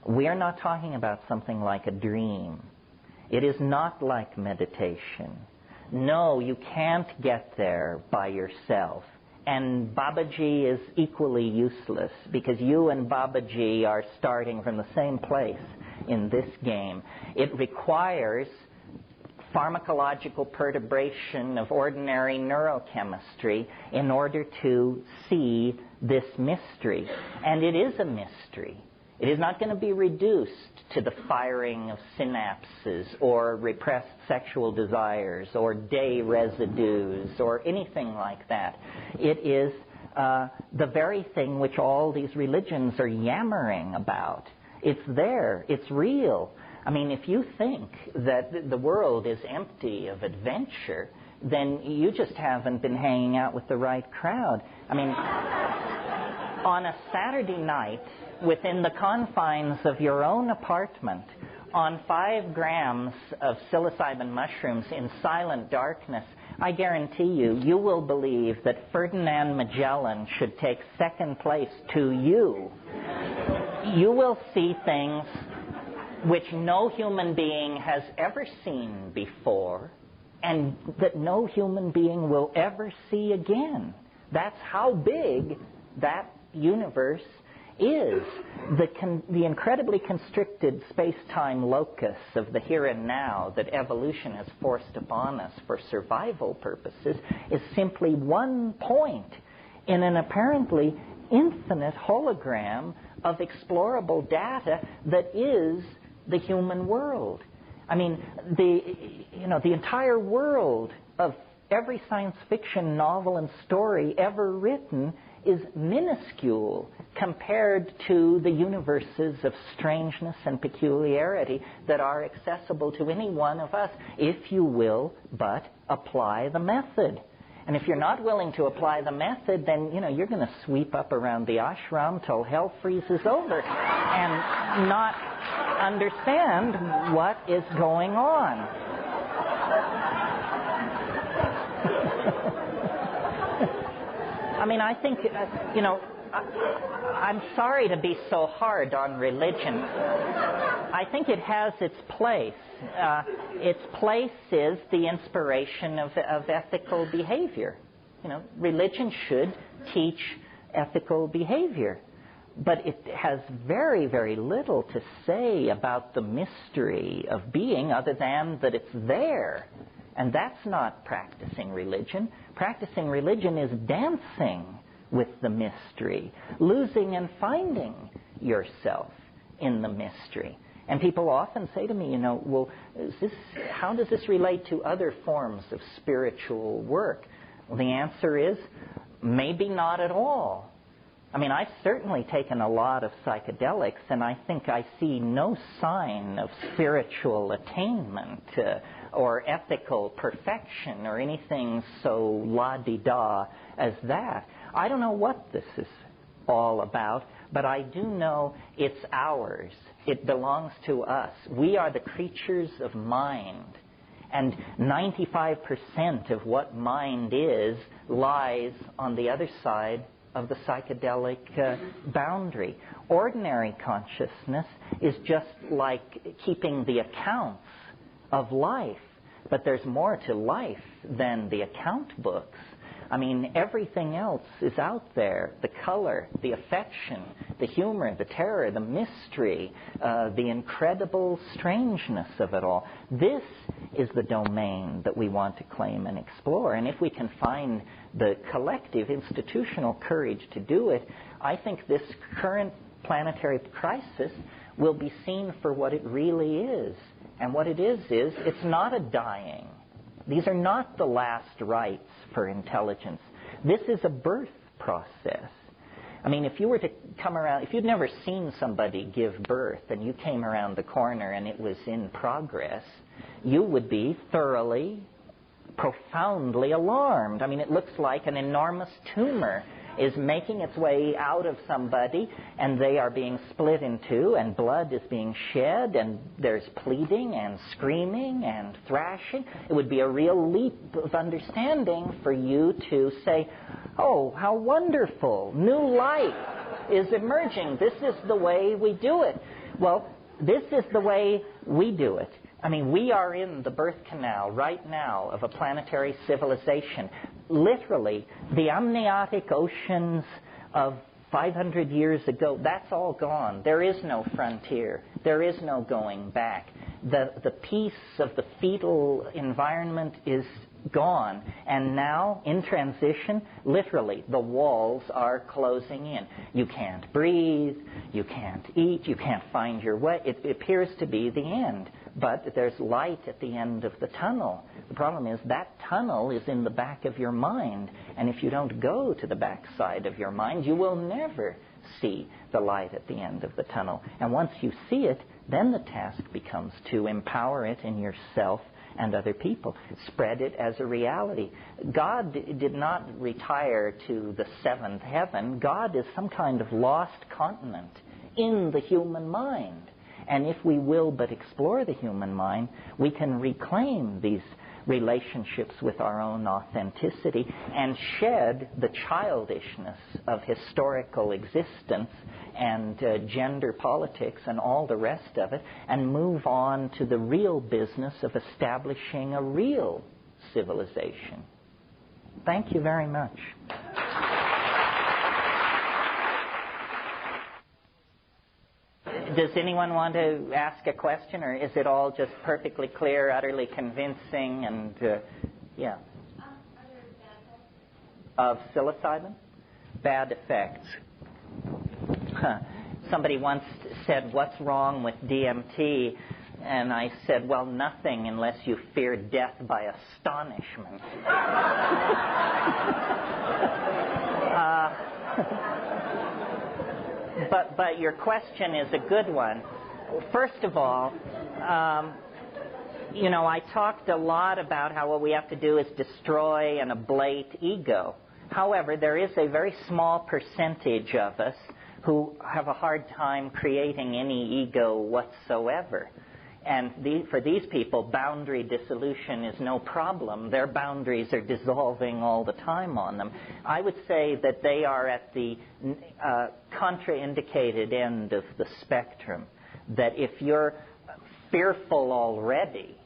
We are not talking about something like a dream. It is not like meditation. No, you can't get there by yourself. And Babaji is equally useless because you and Babaji are starting from the same place in this game. It requires pharmacological perturbation of ordinary neurochemistry in order to see this mystery. And it is a mystery. It is not going to be reduced to the firing of synapses or repressed sexual desires or day residues or anything like that. It is the very thing which all these religions are yammering about. It's there. It's real. I mean, if you think that the world is empty of adventure, then you just haven't been hanging out with the right crowd. I mean, on a Saturday night, within the confines of your own apartment, on 5 grams of psilocybin mushrooms in silent darkness, I guarantee you, you will believe that Ferdinand Magellan should take second place to you. You will see things which no human being has ever seen before, and that no human being will ever see again. That's how big that universe is. The incredibly constricted space-time locus of the here and now that evolution has forced upon us for survival purposes is simply one point in an apparently infinite hologram of explorable data that is the human world. I mean, the entire world of every science fiction novel and story ever written is minuscule compared to the universes of strangeness and peculiarity that are accessible to any one of us, if you will but apply the method. And if you're not willing to apply the method, then, you're going to sweep up around the ashram till hell freezes over and not understand what is going on. I think, I'm sorry to be so hard on religion. I think it has its place. Its place is the inspiration of ethical behavior. Religion should teach ethical behavior. But it has very, very little to say about the mystery of being other than that it's there. And that's not practicing religion. Practicing religion is dancing with the mystery, losing and finding yourself in the mystery. And people often say to me, well, how does this relate to other forms of spiritual work? Well, the answer is maybe not at all. I've certainly taken a lot of psychedelics, and I think I see no sign of spiritual attainment or ethical perfection or anything so la-di-da as that. I don't know what this is all about, but I do know it's ours. It belongs to us. We are the creatures of mind. And 95% of what mind is lies on the other side of the psychedelic boundary. Ordinary consciousness is just like keeping the accounts of life. But there's more to life than the account books. Everything else is out there. The color, the affection, the humor, the terror, the mystery, the incredible strangeness of it all. This is the domain that we want to claim and explore. And if we can find the collective institutional courage to do it, I think this current planetary crisis will be seen for what it really is. And what it is it's not a dying. These are not the last rites for intelligence. This is a birth process. If you were to come around, if you'd never seen somebody give birth and you came around the corner and it was in progress, you would be thoroughly, profoundly alarmed. It looks like an enormous tumor is making its way out of somebody, and they are being split in two, and blood is being shed, and there's pleading and screaming and thrashing. It would be a real leap of understanding for you to say, oh, how wonderful, new life is emerging. This is the way we do it. Well, this is the way we do it. We are in the birth canal right now of a planetary civilization. Literally, the amniotic oceans of 500 years ago, that's all gone. There is no frontier. There is no going back. The peace of the fetal environment is gone. And now, in transition, literally, the walls are closing in. You can't breathe. You can't eat. You can't find your way. It appears to be the end. But there's light at the end of the tunnel. The problem is that tunnel is in the back of your mind. And if you don't go to the back side of your mind, you will never see the light at the end of the tunnel. And once you see it, then the task becomes to empower it in yourself and other people. Spread it as a reality. God did not retire to the seventh heaven. God is some kind of lost continent in the human mind. And if we will but explore the human mind, we can reclaim these relationships with our own authenticity and shed the childishness of historical existence and gender politics and all the rest of it, and move on to the real business of establishing a real civilization. Thank you very much. Does anyone want to ask a question, or is it all just perfectly clear, utterly convincing, and yeah? Are there bad effects? Of psilocybin? Bad effects. Somebody once said, what's wrong with DMT? And I said, well, nothing unless you fear death by astonishment. But your question is a good one. First of all, I talked a lot about how what we have to do is destroy and ablate ego. However, there is a very small percentage of us who have a hard time creating any ego whatsoever. And for these people, boundary dissolution is no problem. Their boundaries are dissolving all the time on them. I would say that they are at the contraindicated end of the spectrum. That if you're fearful already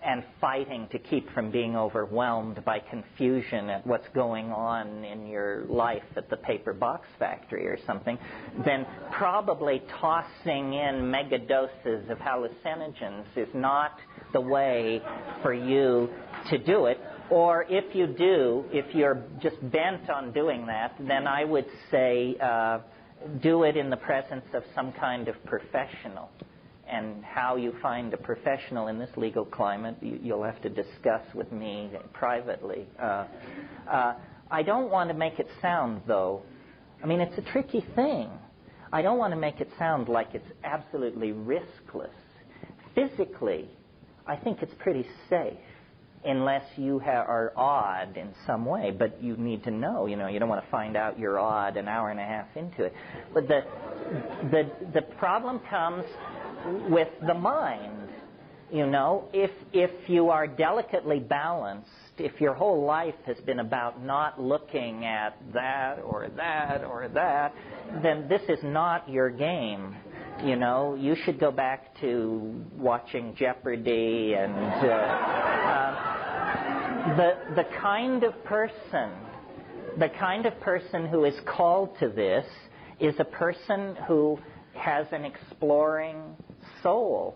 and fighting to keep from being overwhelmed by confusion at what's going on in your life at the paper box factory or something, then probably tossing in mega doses of hallucinogens is not the way for you to do it. Or if you do, if you're just bent on doing that, then I would say do it in the presence of some kind of professional. And how you find a professional in this legal climate, you'll have to discuss with me privately. I don't want to make it sound, though, it's a tricky thing. I don't want to make it sound like it's absolutely riskless. Physically, I think it's pretty safe, unless you are odd in some way. But you need to know, you don't want to find out you're odd an hour and a half into it. But the problem comes with the mind. If you are delicately balanced, if your whole life has been about not looking at that or that or that, then this is not your game. You should go back to watching Jeopardy and the kind of person who is called to this is a person who has an exploring soul.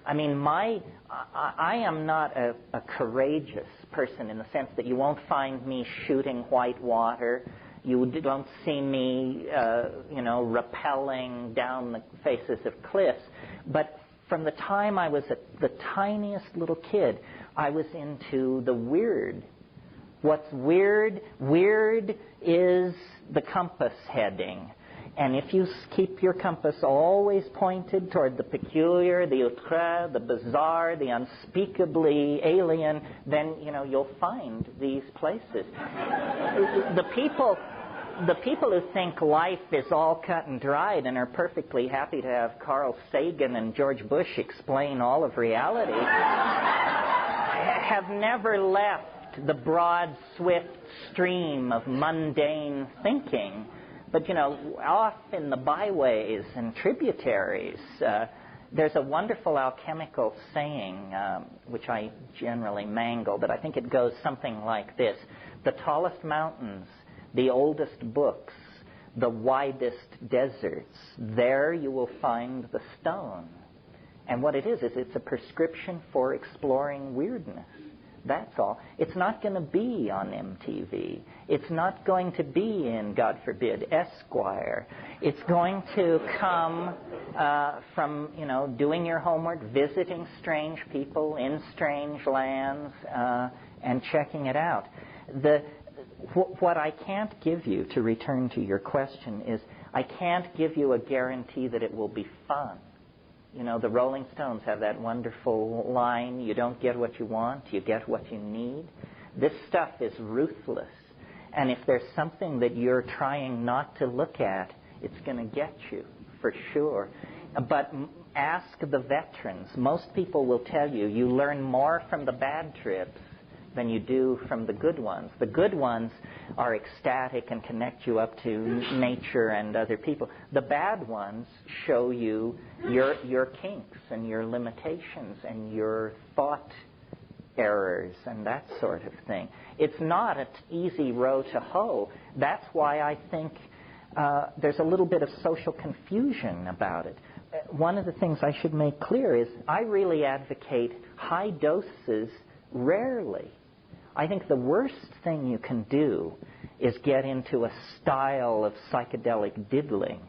I am not a courageous person in the sense that you won't find me shooting white water. You don't see me, rappelling down the faces of cliffs. But from the time I was the tiniest little kid, I was into the weird. What's weird? Weird is the compass heading. And if you keep your compass always pointed toward the peculiar, the outre, the bizarre, the unspeakably alien, then, you'll find these places. The people who think life is all cut and dried and are perfectly happy to have Carl Sagan and George Bush explain all of reality have never left the broad, swift stream of mundane thinking. But, off in the byways and tributaries, there's a wonderful alchemical saying, which I generally mangle, but I think it goes something like this. The tallest mountains, the oldest books, the widest deserts, there you will find the stone. And what it is it's a prescription for exploring weirdness. That's all. It's not going to be on MTV. It's not going to be in, God forbid, Esquire. It's going to come from, doing your homework, visiting strange people in strange lands, and checking it out. What I can't give you, to return to your question, is I can't give you a guarantee that it will be fun. The Rolling Stones have that wonderful line, you don't get what you want, you get what you need. This stuff is ruthless. And if there's something that you're trying not to look at, it's going to get you, for sure. But ask the veterans. Most people will tell you, you learn more from the bad trips than you do from the good ones. The good ones are ecstatic and connect you up to nature and other people. The bad ones show you your kinks and your limitations and your thought errors and that sort of thing. It's not an easy row to hoe. That's why I think there's a little bit of social confusion about it. One of the things I should make clear is I really advocate high doses rarely. I think the worst thing you can do is get into a style of psychedelic diddling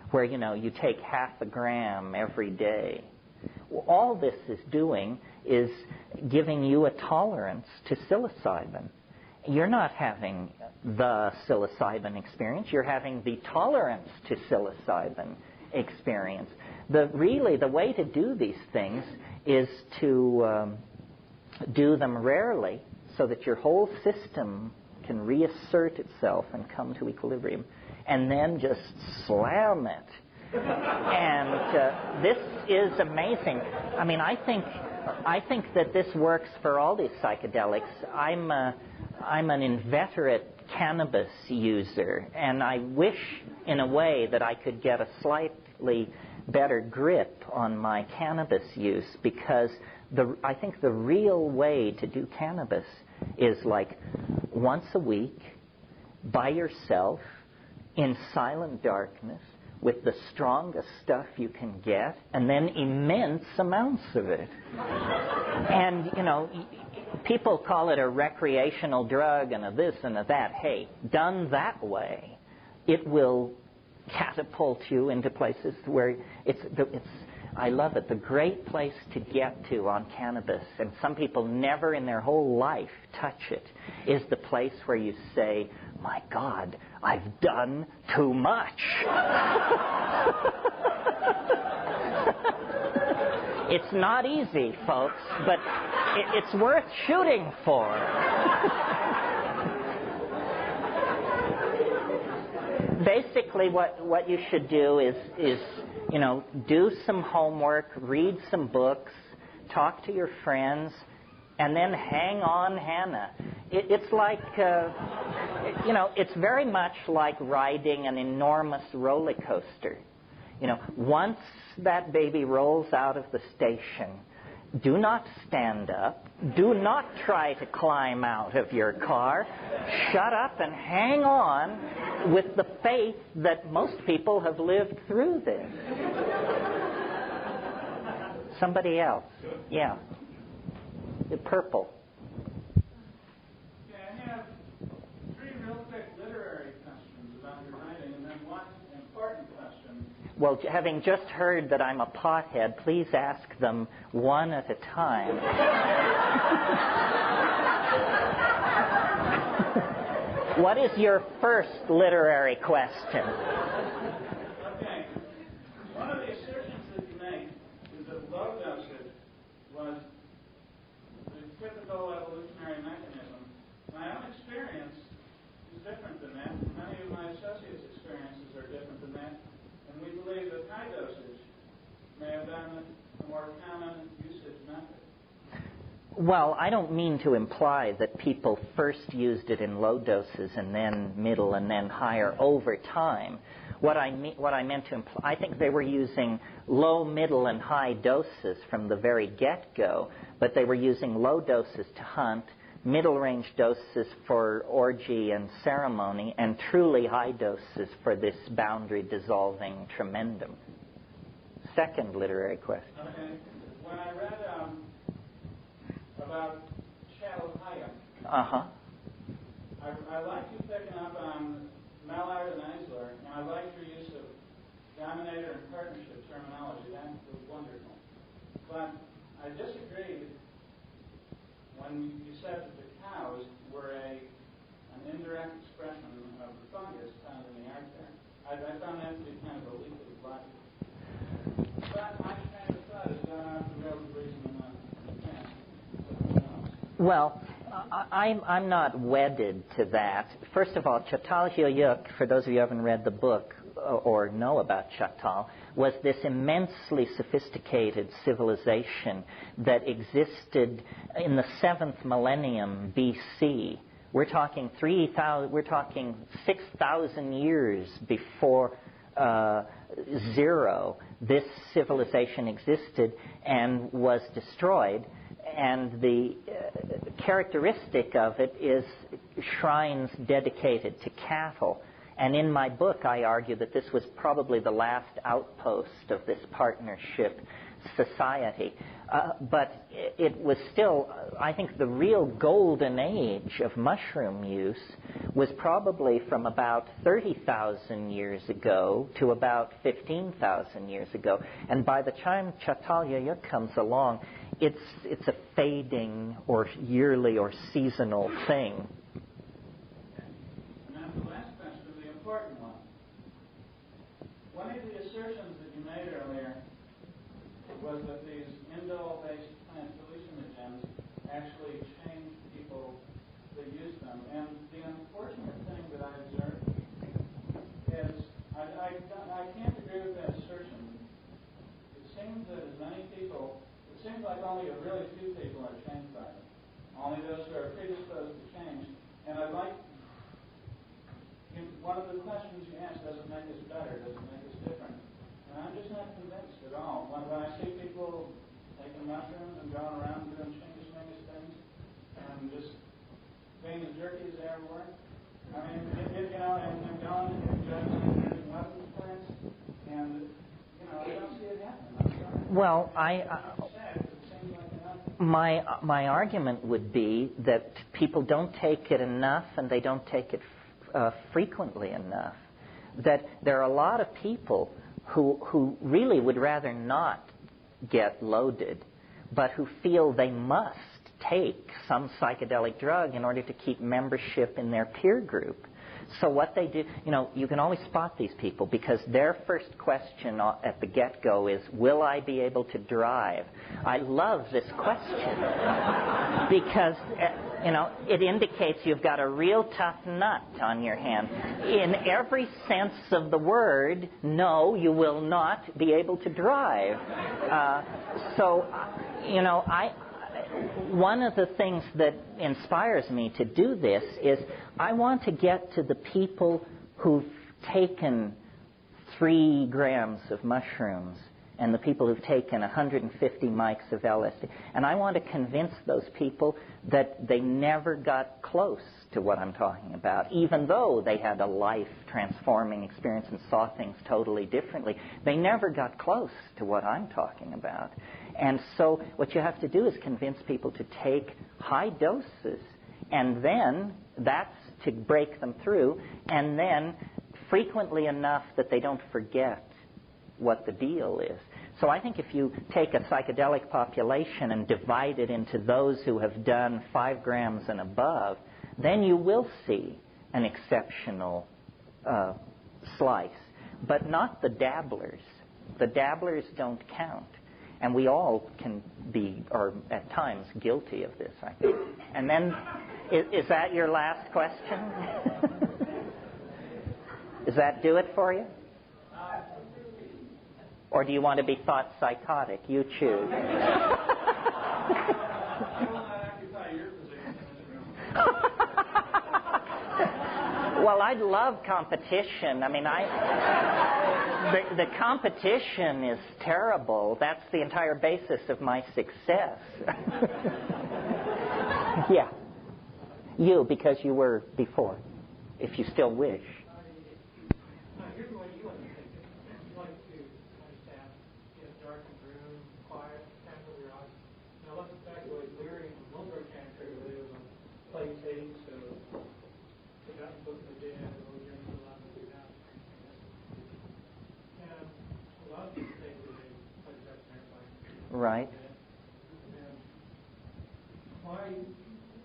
where, you take half a gram every day. All this is doing is giving you a tolerance to psilocybin. You're not having the psilocybin experience. You're having the tolerance to psilocybin experience. The way to do these things is to do them rarely so that your whole system can reassert itself and come to equilibrium, and then just slam it. And this is amazing. I mean, I think that this works for all these psychedelics. I'm an inveterate cannabis user, and I wish, in a way, that I could get a slightly better grip on my cannabis use, because I think the real way to do cannabis is like once a week, by yourself, in silent darkness, with the strongest stuff you can get, and then immense amounts of it. And, you know, people call it a recreational drug and a this and a that. Hey, done that way, it will catapult you into places where I love it, the great place to get to on cannabis, and some people never in their whole life touch it, is the place where you say, my God, I've done too much. It's not easy, folks, but it's worth shooting for. Basically, what you should do is, you know, do some homework, read some books, talk to your friends, and then hang on, Hannah. It's like, you know, it's very much like riding an enormous roller coaster. You know, once that baby rolls out of the station, do not stand up. Do not try to climb out of your car. Shut up and hang on with the faith that most people have lived through this. Somebody else. Yeah. The purple. Yeah, I have three real quick literary questions about your writing, and then one important question. Well, having just heard that I'm a pothead, please ask them one at a time. What is your first literary question? Okay. One of the assertions that you make is that low dosage was the typical evolutionary mechanism. My own experience is different than that. Many of my associates' experiences are different than that. And we believe that high dosage may have been a more common usage method. Well, I don't mean to imply that people first used it in low doses and then middle and then higher over time. What I meant to imply, I think they were using low, middle, and high doses from the very get-go, but they were using low doses to hunt, middle-range doses for orgy and ceremony, and truly high doses for this boundary-dissolving tremendum. Second literary question. Okay. When I read about Hayek, I liked you picking up on Mallard and Eisler, and I liked your use of dominator and partnership terminology. That was wonderful. But I disagreed when you said that the cows were an indirect expression of the fungus found in the art there. I found that to be kind of a leap of logic. But I kind of thought it got off the rails of reason in the past. So who knows? Well, I'm not wedded to that. First of all, Çatalhöyük, for those of you who haven't read the book or know about Çatal, was this immensely sophisticated civilization that existed in the 7th millennium BC. We're talking 6,000 years before zero. This civilization existed and was destroyed. And the characteristic of it is shrines dedicated to cattle. And in my book, I argue that this was probably the last outpost of this partnership society. But it was still, I think, the real golden age of mushroom use was probably from about 30,000 years ago to about 15,000 years ago. And by the time Çatalhöyük comes along, it's a fading or yearly or seasonal thing. And then the last question, the important one. One of the assertions that you made earlier was that these indole-based plant hallucinogens actually change people that use them. And the unfortunate thing that I observe is I can't agree with that assertion. It seems that as many people, it seems like only a really few people are changed by it. Only those who are predisposed to change. And I'd like, one of the questions you asked, does it make us better? Does it make us different? And I'm just not convinced at all. When I see people taking mushrooms and going around doing change things and just being as jerky as they ever were, I mean, and going and judging and using weapons plants, and, I don't see it happening. Well, my argument would be that people don't take it enough and they don't take it frequently enough. That there are a lot of people who really would rather not get loaded, but who feel they must take some psychedelic drug in order to keep membership in their peer group. So what they do, you can always spot these people because their first question at the get-go is, will I be able to drive? I love this question because, it indicates you've got a real tough nut on your hand. In every sense of the word, no, you will not be able to drive. One of the things that inspires me to do this is I want to get to the people who've taken 3 grams of mushrooms and the people who've taken 150 mics of LSD. And I want to convince those people that they never got close to what I'm talking about, even though they had a life-transforming experience and saw things totally differently. They never got close to what I'm talking about. And so what you have to do is convince people to take high doses, and then that's to break them through, and then frequently enough that they don't forget what the deal is. So I think if you take a psychedelic population and divide it into those who have done 5 grams and above, then you will see an exceptional slice, but not the dabblers. The dabblers don't count. And we all can be, or at times, guilty of this, I think. And then, is that your last question? Does that do it for you? Or do you want to be thought psychotic? You choose. Well, I'd love competition. I mean, the competition is terrible. That's the entire basis of my success. Yeah. You, because you were before, if you still wish. Here's what you want to think. You like to understand in a darkened room, quiet, temple your eyes. Now, let's back to what Leary and Wilbur can't figure out. It was on play tape, so forgotten book of the dead, or you're allowed to do that. And a lot of people think that they play that and everybody. Right. And why,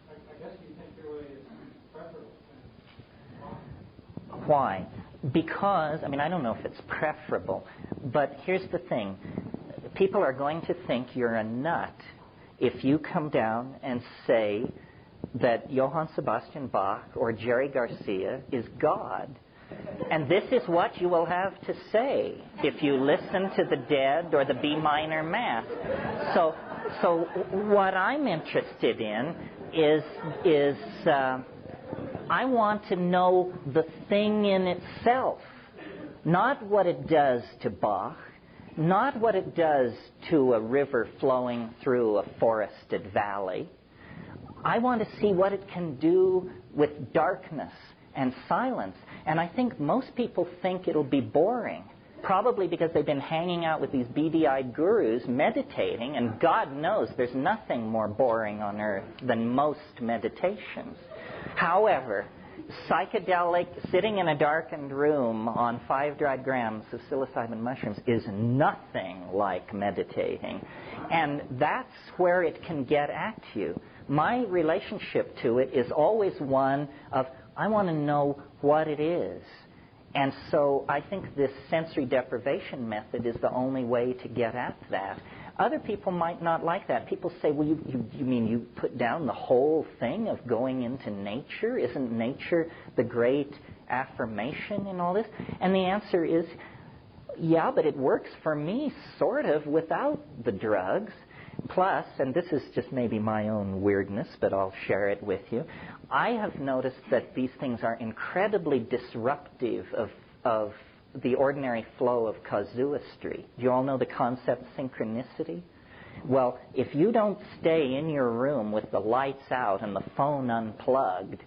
I guess you think your way is preferable. Why? Because, I don't know if it's preferable, but here's the thing. People are going to think you're a nut if you come down and say that Johann Sebastian Bach or Jerry Garcia is God. And this is what you will have to say if you listen to the Dead or the B minor Mass. So what I'm interested in is I want to know the thing in itself, not what it does to Bach, not what it does to a river flowing through a forested valley. I want to see what it can do with darkness and silence. And I think most people think it'll be boring, probably because they've been hanging out with these beady-eyed gurus meditating, and God knows there's nothing more boring on earth than most meditations. However, psychedelic, sitting in a darkened room on 5 dried grams of psilocybin mushrooms is nothing like meditating. And that's where it can get at you. My relationship to it is always one of, I want to know what it is. And so I think this sensory deprivation method is the only way to get at that. Other people might not like that. People say, well, you mean you put down the whole thing of going into nature? Isn't nature the great affirmation in all this? And the answer is, yeah, but it works for me sort of without the drugs. Plus, and this is just maybe my own weirdness, but I'll share it with you, I have noticed that these things are incredibly disruptive of the ordinary flow of casuistry. Do you all know the concept synchronicity? Well, if you don't stay in your room with the lights out and the phone unplugged,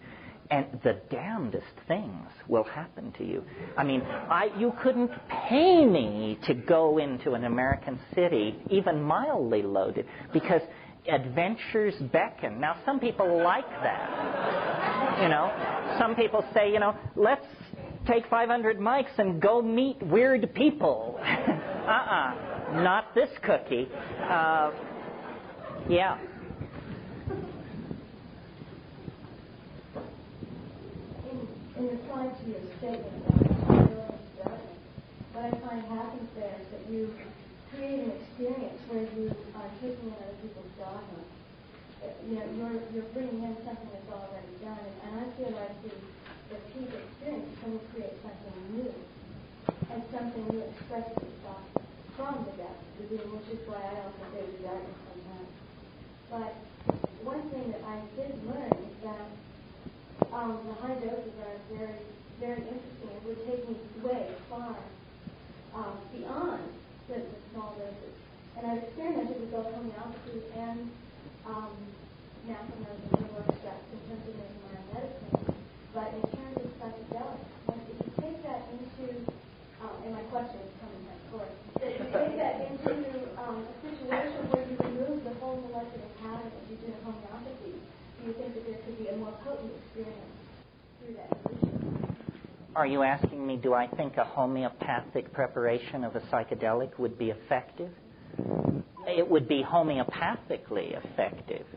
and the damnedest things will happen to you. I mean, you couldn't pay me to go into an American city, even mildly loaded, because adventures beckon. Now, some people like that. You know, some people say, you know, let's take 500 mics and go meet weird people. Not this cookie. Yeah. In reply to your statement about darkness, what I find happens there is that you create an experience where you are taking in other people's dogma. You know, you're bringing in something that's already done, and I feel like the peak experience is when you create something new, and something new expresses itself from the depth of the being, which is why I also say the darkness sometimes. But one thing that I did learn is that the high doses are very, very interesting. It would take me way far beyond the small doses. And I've experimented with both homeopathy and natural medicine extracts in terms of making my own medicine. But in terms of psychedelics, if you take that into, and my question is coming right forward, if you take that into a situation where you remove the whole molecular pattern that you do in homeopathy, do you think that there could be a more potent experience through that solution? Are you asking me, do I think a homeopathic preparation of a psychedelic would be effective? It would be homeopathically effective.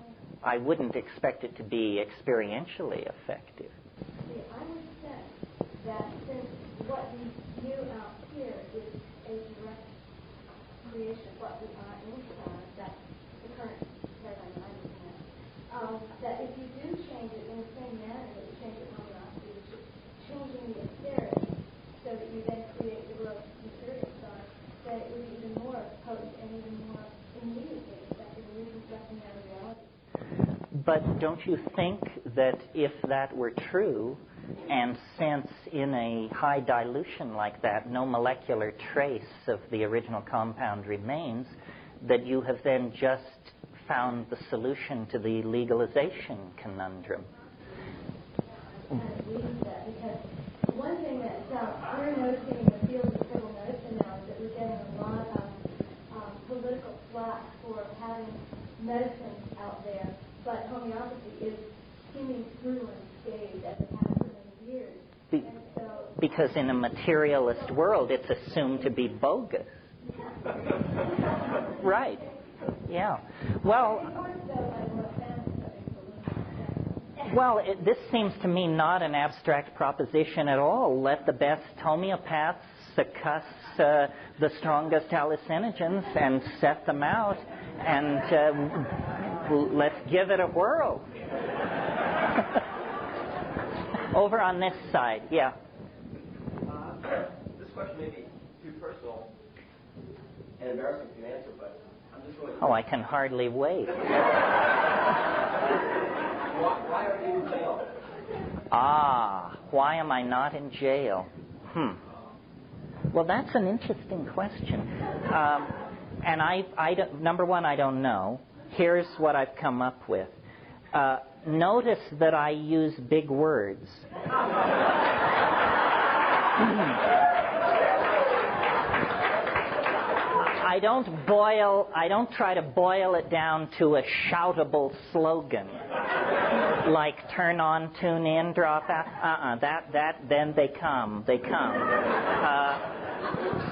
I wouldn't expect it to be experientially effective. See, I would say that since what we do out here is a direct creation of what we are inside, that's the current paradigm I'm looking at. That if you do change it in the same manner that you change it in homeopathy, which is changing the etheric so that you then create the gross material side, that it would be even more potent and even more immediately effective in reconstructing our reality. But don't you think that if that were true, and since in a high dilution like that no molecular trace of the original compound remains, that you have then just found the solution to the legalization conundrum? I agree with that, because one thing that we're noticing in the field of civil medicine now is that we're getting a lot of political flack for having medicines out there, but homeopathy is seeming through unscathed as it has for many years. Because in a materialist world, it's assumed to be bogus. Right. Yeah. Well, this seems to me not an abstract proposition at all. Let the best homeopaths succuss the strongest hallucinogens and set them out, and let's give it a whirl. Over on this side, yeah. This question may be too personal and embarrassing to answer, but I'm just really... Oh, I can hardly wait. Why are you in jail? Why am I not in jail? Well, that's an interesting question. And number one, I don't know. Here's what I've come up with. Notice that I use big words. I don't try to boil it down to a shoutable slogan like turn on, tune in, drop out. Then they come.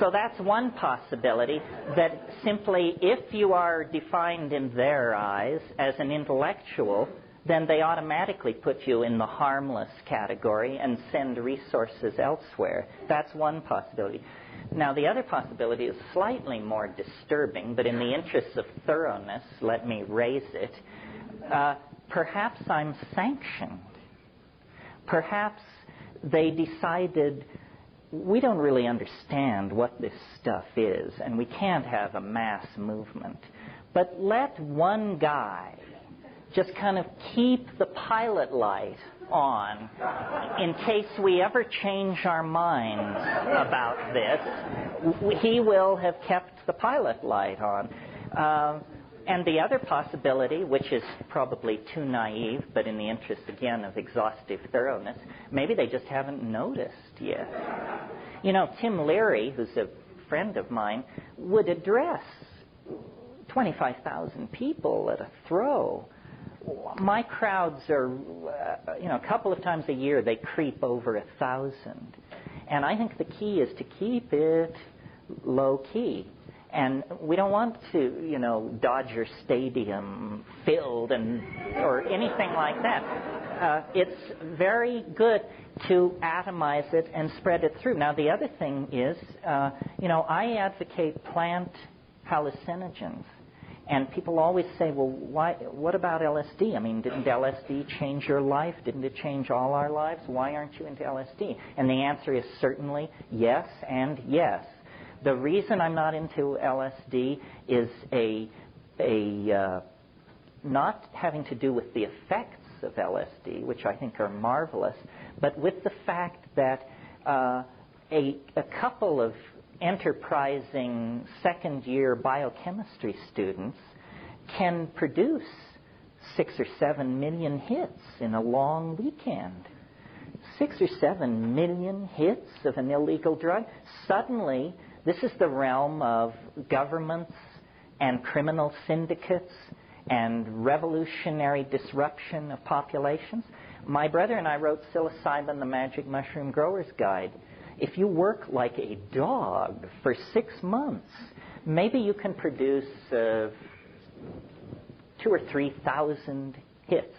So that's one possibility, that simply if you are defined in their eyes as an intellectual, then they automatically put you in the harmless category and send resources elsewhere. That's one possibility. Now, the other possibility is slightly more disturbing, but in the interest of thoroughness, let me raise it. Perhaps I'm sanctioned. Perhaps they decided, we don't really understand what this stuff is, and we can't have a mass movement. But let one guy just kind of keep the pilot light on in case we ever change our minds about this. He will have kept the pilot light on. And the other possibility, which is probably too naive, but in the interest, again, of exhaustive thoroughness, maybe they just haven't noticed yet. You know, Tim Leary, who's a friend of mine, would address 25,000 people at a throw. My crowds are, a couple of times a year, they creep over 1,000. And I think the key is to keep it low-key. And we don't want to, Dodger Stadium filled or anything like that. It's very good to atomize it and spread it through. Now, the other thing is, I advocate plant hallucinogens. And people always say, well, what about LSD? I mean, didn't LSD change your life? Didn't it change all our lives? Why aren't you into LSD? And the answer is certainly yes and yes. The reason I'm not into LSD is not having to do with the effects of LSD, which I think are marvelous, but with the fact that a couple of enterprising second-year biochemistry students can produce 6 or 7 million hits in a long weekend. 6 or 7 million hits of an illegal drug. Suddenly, this is the realm of governments and criminal syndicates and revolutionary disruption of populations. My brother and I wrote Psilocybin, the Magic Mushroom Grower's Guide. If you work like a dog for 6 months, maybe you can produce 2,000 or 3,000 hits.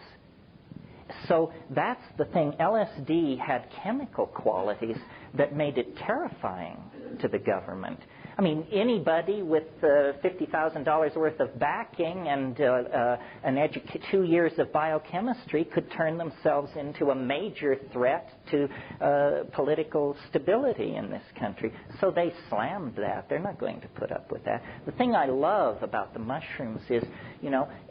So that's the thing. LSD had chemical qualities that made it terrifying to the government. I mean, anybody with $50,000 worth of backing and 2 years of biochemistry could turn themselves into a major threat to political stability in this country. So they slammed that. They're not going to put up with that. The thing I love about the mushrooms is,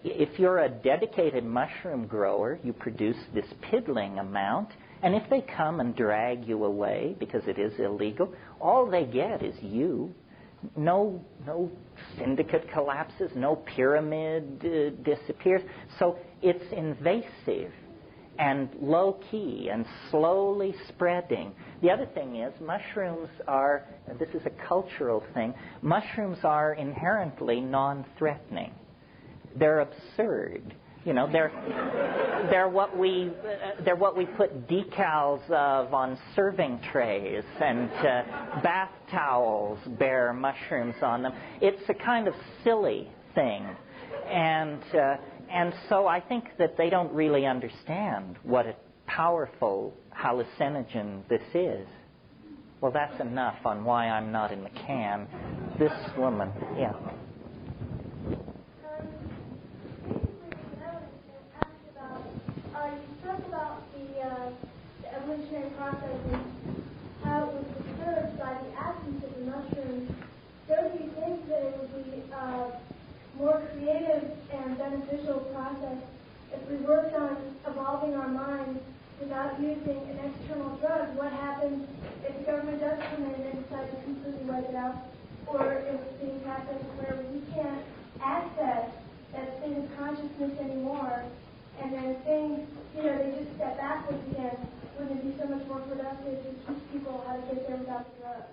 if you're a dedicated mushroom grower, you produce this piddling amount. And if they come and drag you away because it is illegal, all they get is you. No syndicate collapses, no pyramid disappears. So it's invasive and low-key and slowly spreading. The other thing is mushrooms are, this is a cultural thing, mushrooms are inherently non-threatening. They're absurd. They're what we put decals of on serving trays, and bath towels bear mushrooms on them. It's a kind of silly thing, and so I think that they don't really understand what a powerful hallucinogen this is. Well, that's enough on why I'm not in the can. This woman, yeah. You talked about the evolutionary process and how it was disturbed by the absence of the mushrooms. Don't you think that it would be a more creative and beneficial process if we worked on evolving our minds without using an external drug? What happens if the government does come in and decide to completely wipe it out, or if things happen where we can't access that thing's consciousness anymore? And then things, they just step backwards again. Wouldn't it be so much more productive to teach people how to get there without the drugs?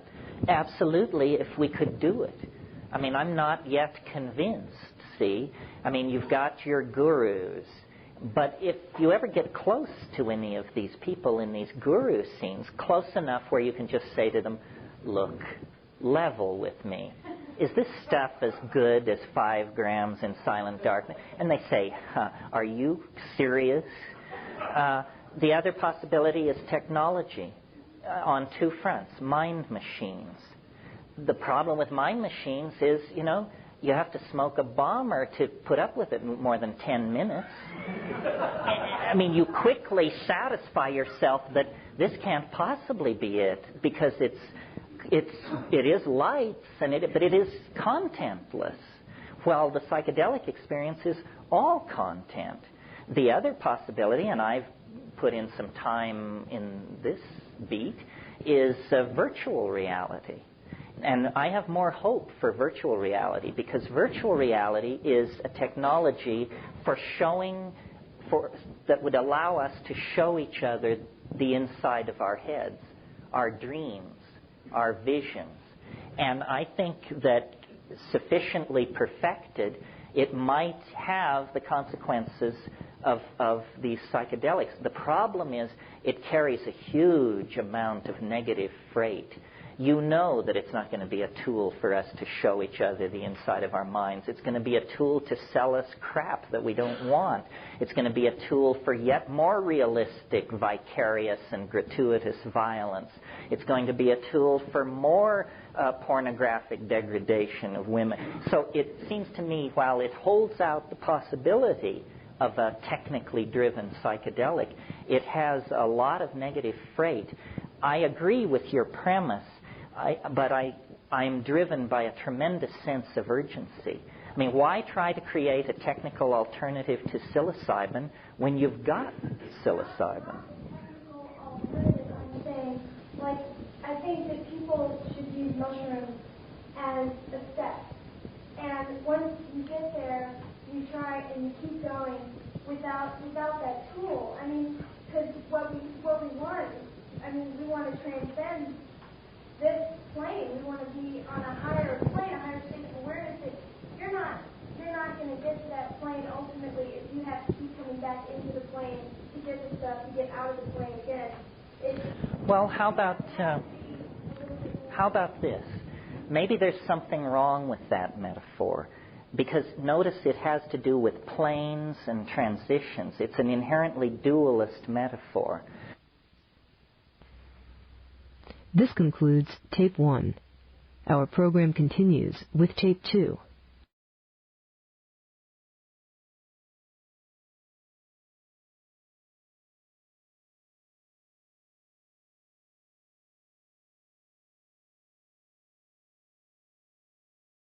Absolutely, if we could do it. I mean, I'm not yet convinced, see? I mean, you've got your gurus. But if you ever get close to any of these people in these guru scenes, close enough where you can just say to them, look, level with me. Is this stuff as good as 5 grams in silent darkness? And they say, are you serious? The other possibility is technology on 2 fronts, mind machines. the problem with mind machines is, you have to smoke a bomber to put up with it more than 10 minutes. I mean, you quickly satisfy yourself that this can't possibly be it, because it is lights, but it is contentless. While the psychedelic experience is all content. The other possibility, and I've put in some time in this beat, is virtual reality. And I have more hope for virtual reality, because virtual reality is a technology for that would allow us to show each other the inside of our heads, our dreams, our visions. And I think that sufficiently perfected, it might have the consequences of these psychedelics. The problem is it carries a huge amount of negative freight. You know that it's not going to be a tool for us to show each other the inside of our minds. It's going to be a tool to sell us crap that we don't want. It's going to be a tool for yet more realistic, vicarious, and gratuitous violence. It's going to be a tool for more pornographic degradation of women. So it seems to me, while it holds out the possibility of a technically driven psychedelic, it has a lot of negative freight. I agree with your premise, but I'm driven by a tremendous sense of urgency. I mean, why try to create a technical alternative to psilocybin when you've got psilocybin? Technical alternative, I'm saying, I think that people should use mushrooms as a step. And once you get there, you try and you keep going without that tool. I mean, because what we want, we want to transcend this plane. We want to be on a higher plane, a higher state of awareness. That you're not going to get to that plane ultimately if you have to keep coming back into the plane to get the stuff, to get out of the plane again. Well, how about this? Maybe there's something wrong with that metaphor, because notice it has to do with planes and transitions. It's an inherently dualist metaphor. This concludes Tape 1. Our program continues with Tape 2.